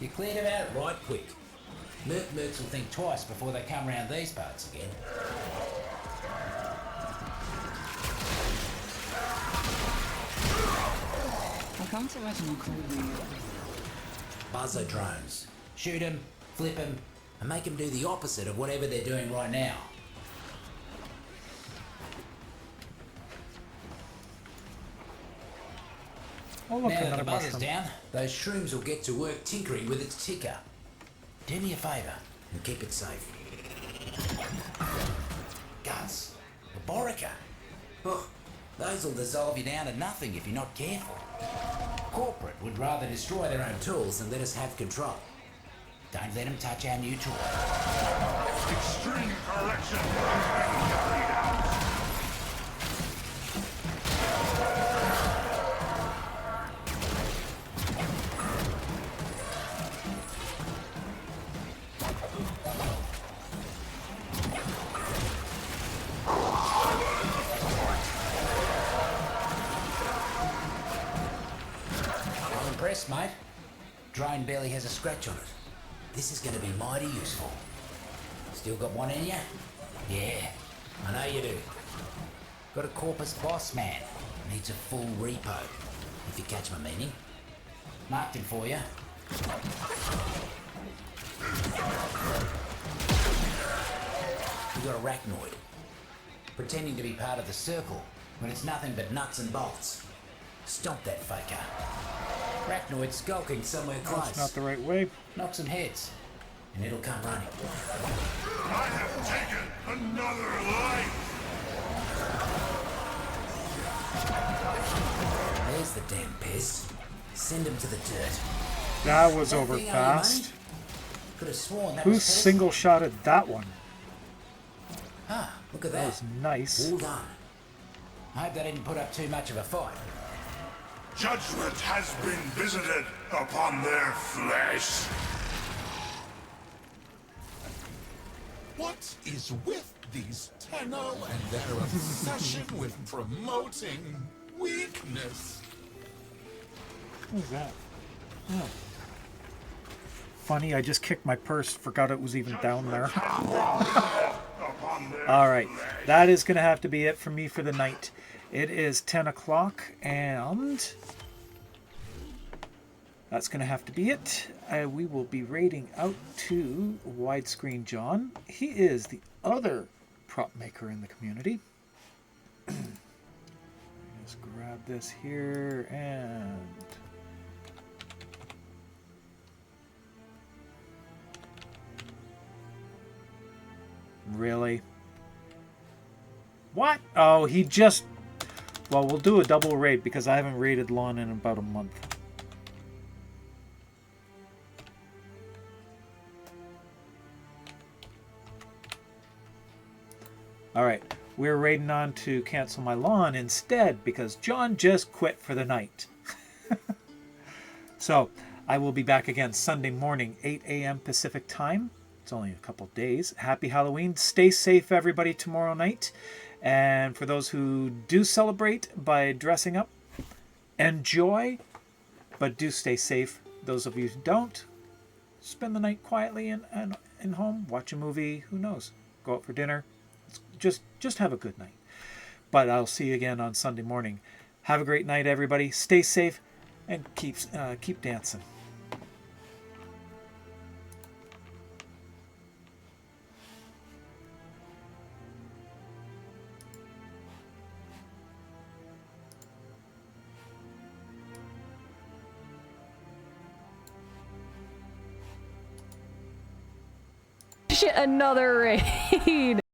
You cleared him out right quick. Mercs will think twice before they come round these parts again. I can't imagine you call me. Buzzer drones. Shoot them, flip them, and make them do the opposite of whatever they're doing right now. Oh, look, Now that the another buzzer's mushroom. down, those shrooms will get to work tinkering with its ticker. Do me a favour and keep it safe. Gus, Borica. Oh, those will dissolve you down to nothing if you're not careful. Corporate would rather destroy their own tools than let us have control. Don't let them touch our new tool. Extreme correction carried out. I'm impressed, mate. Drone barely has a scratch on it. This is going to be mighty useful. Still got one in you? Yeah, I know you do. Got a Corpus boss man. Needs a full repo, if you catch my meaning. Marked him for you. We got a arachnoid. Pretending to be part of the circle, when it's nothing but nuts and bolts. Stomp that faker. Arachnoid skulking somewhere close. That's not the right way. Knock some heads, and it'll come running. I have taken another life. There's the damn pest. Send him to the dirt. That was That over thing on your fast. money? Could have sworn that Who was pest. single-shotted that one? Ah, look at That that. was nice. Well done. I hope they didn't put up too much of a fight. Judgment has been visited upon their flesh. What is with these Tenno and their obsession with promoting weakness? What was that? Oh. Funny, I just kicked my purse, forgot it was even down there. Alright, that is going to have to be it for me for the night. It is 10 o'clock, and that's going to have to be it. We will be raiding out to Widescreen John. He is the other prop maker in the community. Just grab this here, and really? What? Oh, he just... Well, we'll do a double raid because I haven't raided Lon in about a month. Alright, we're raiding on to cancel my Lon instead because John just quit for the night. So, I will be back again Sunday morning, 8 a.m. Pacific time. It's only a couple days. Happy Halloween. Stay safe, everybody, tomorrow night. And for those who do celebrate by dressing up, enjoy, but do stay safe. Those of you who don't, spend the night quietly in home, watch a movie, who knows, go out for dinner. Just have a good night. But I'll see you again on Sunday morning. Have a great night, everybody. Stay safe and keep dancing. shit, another raid.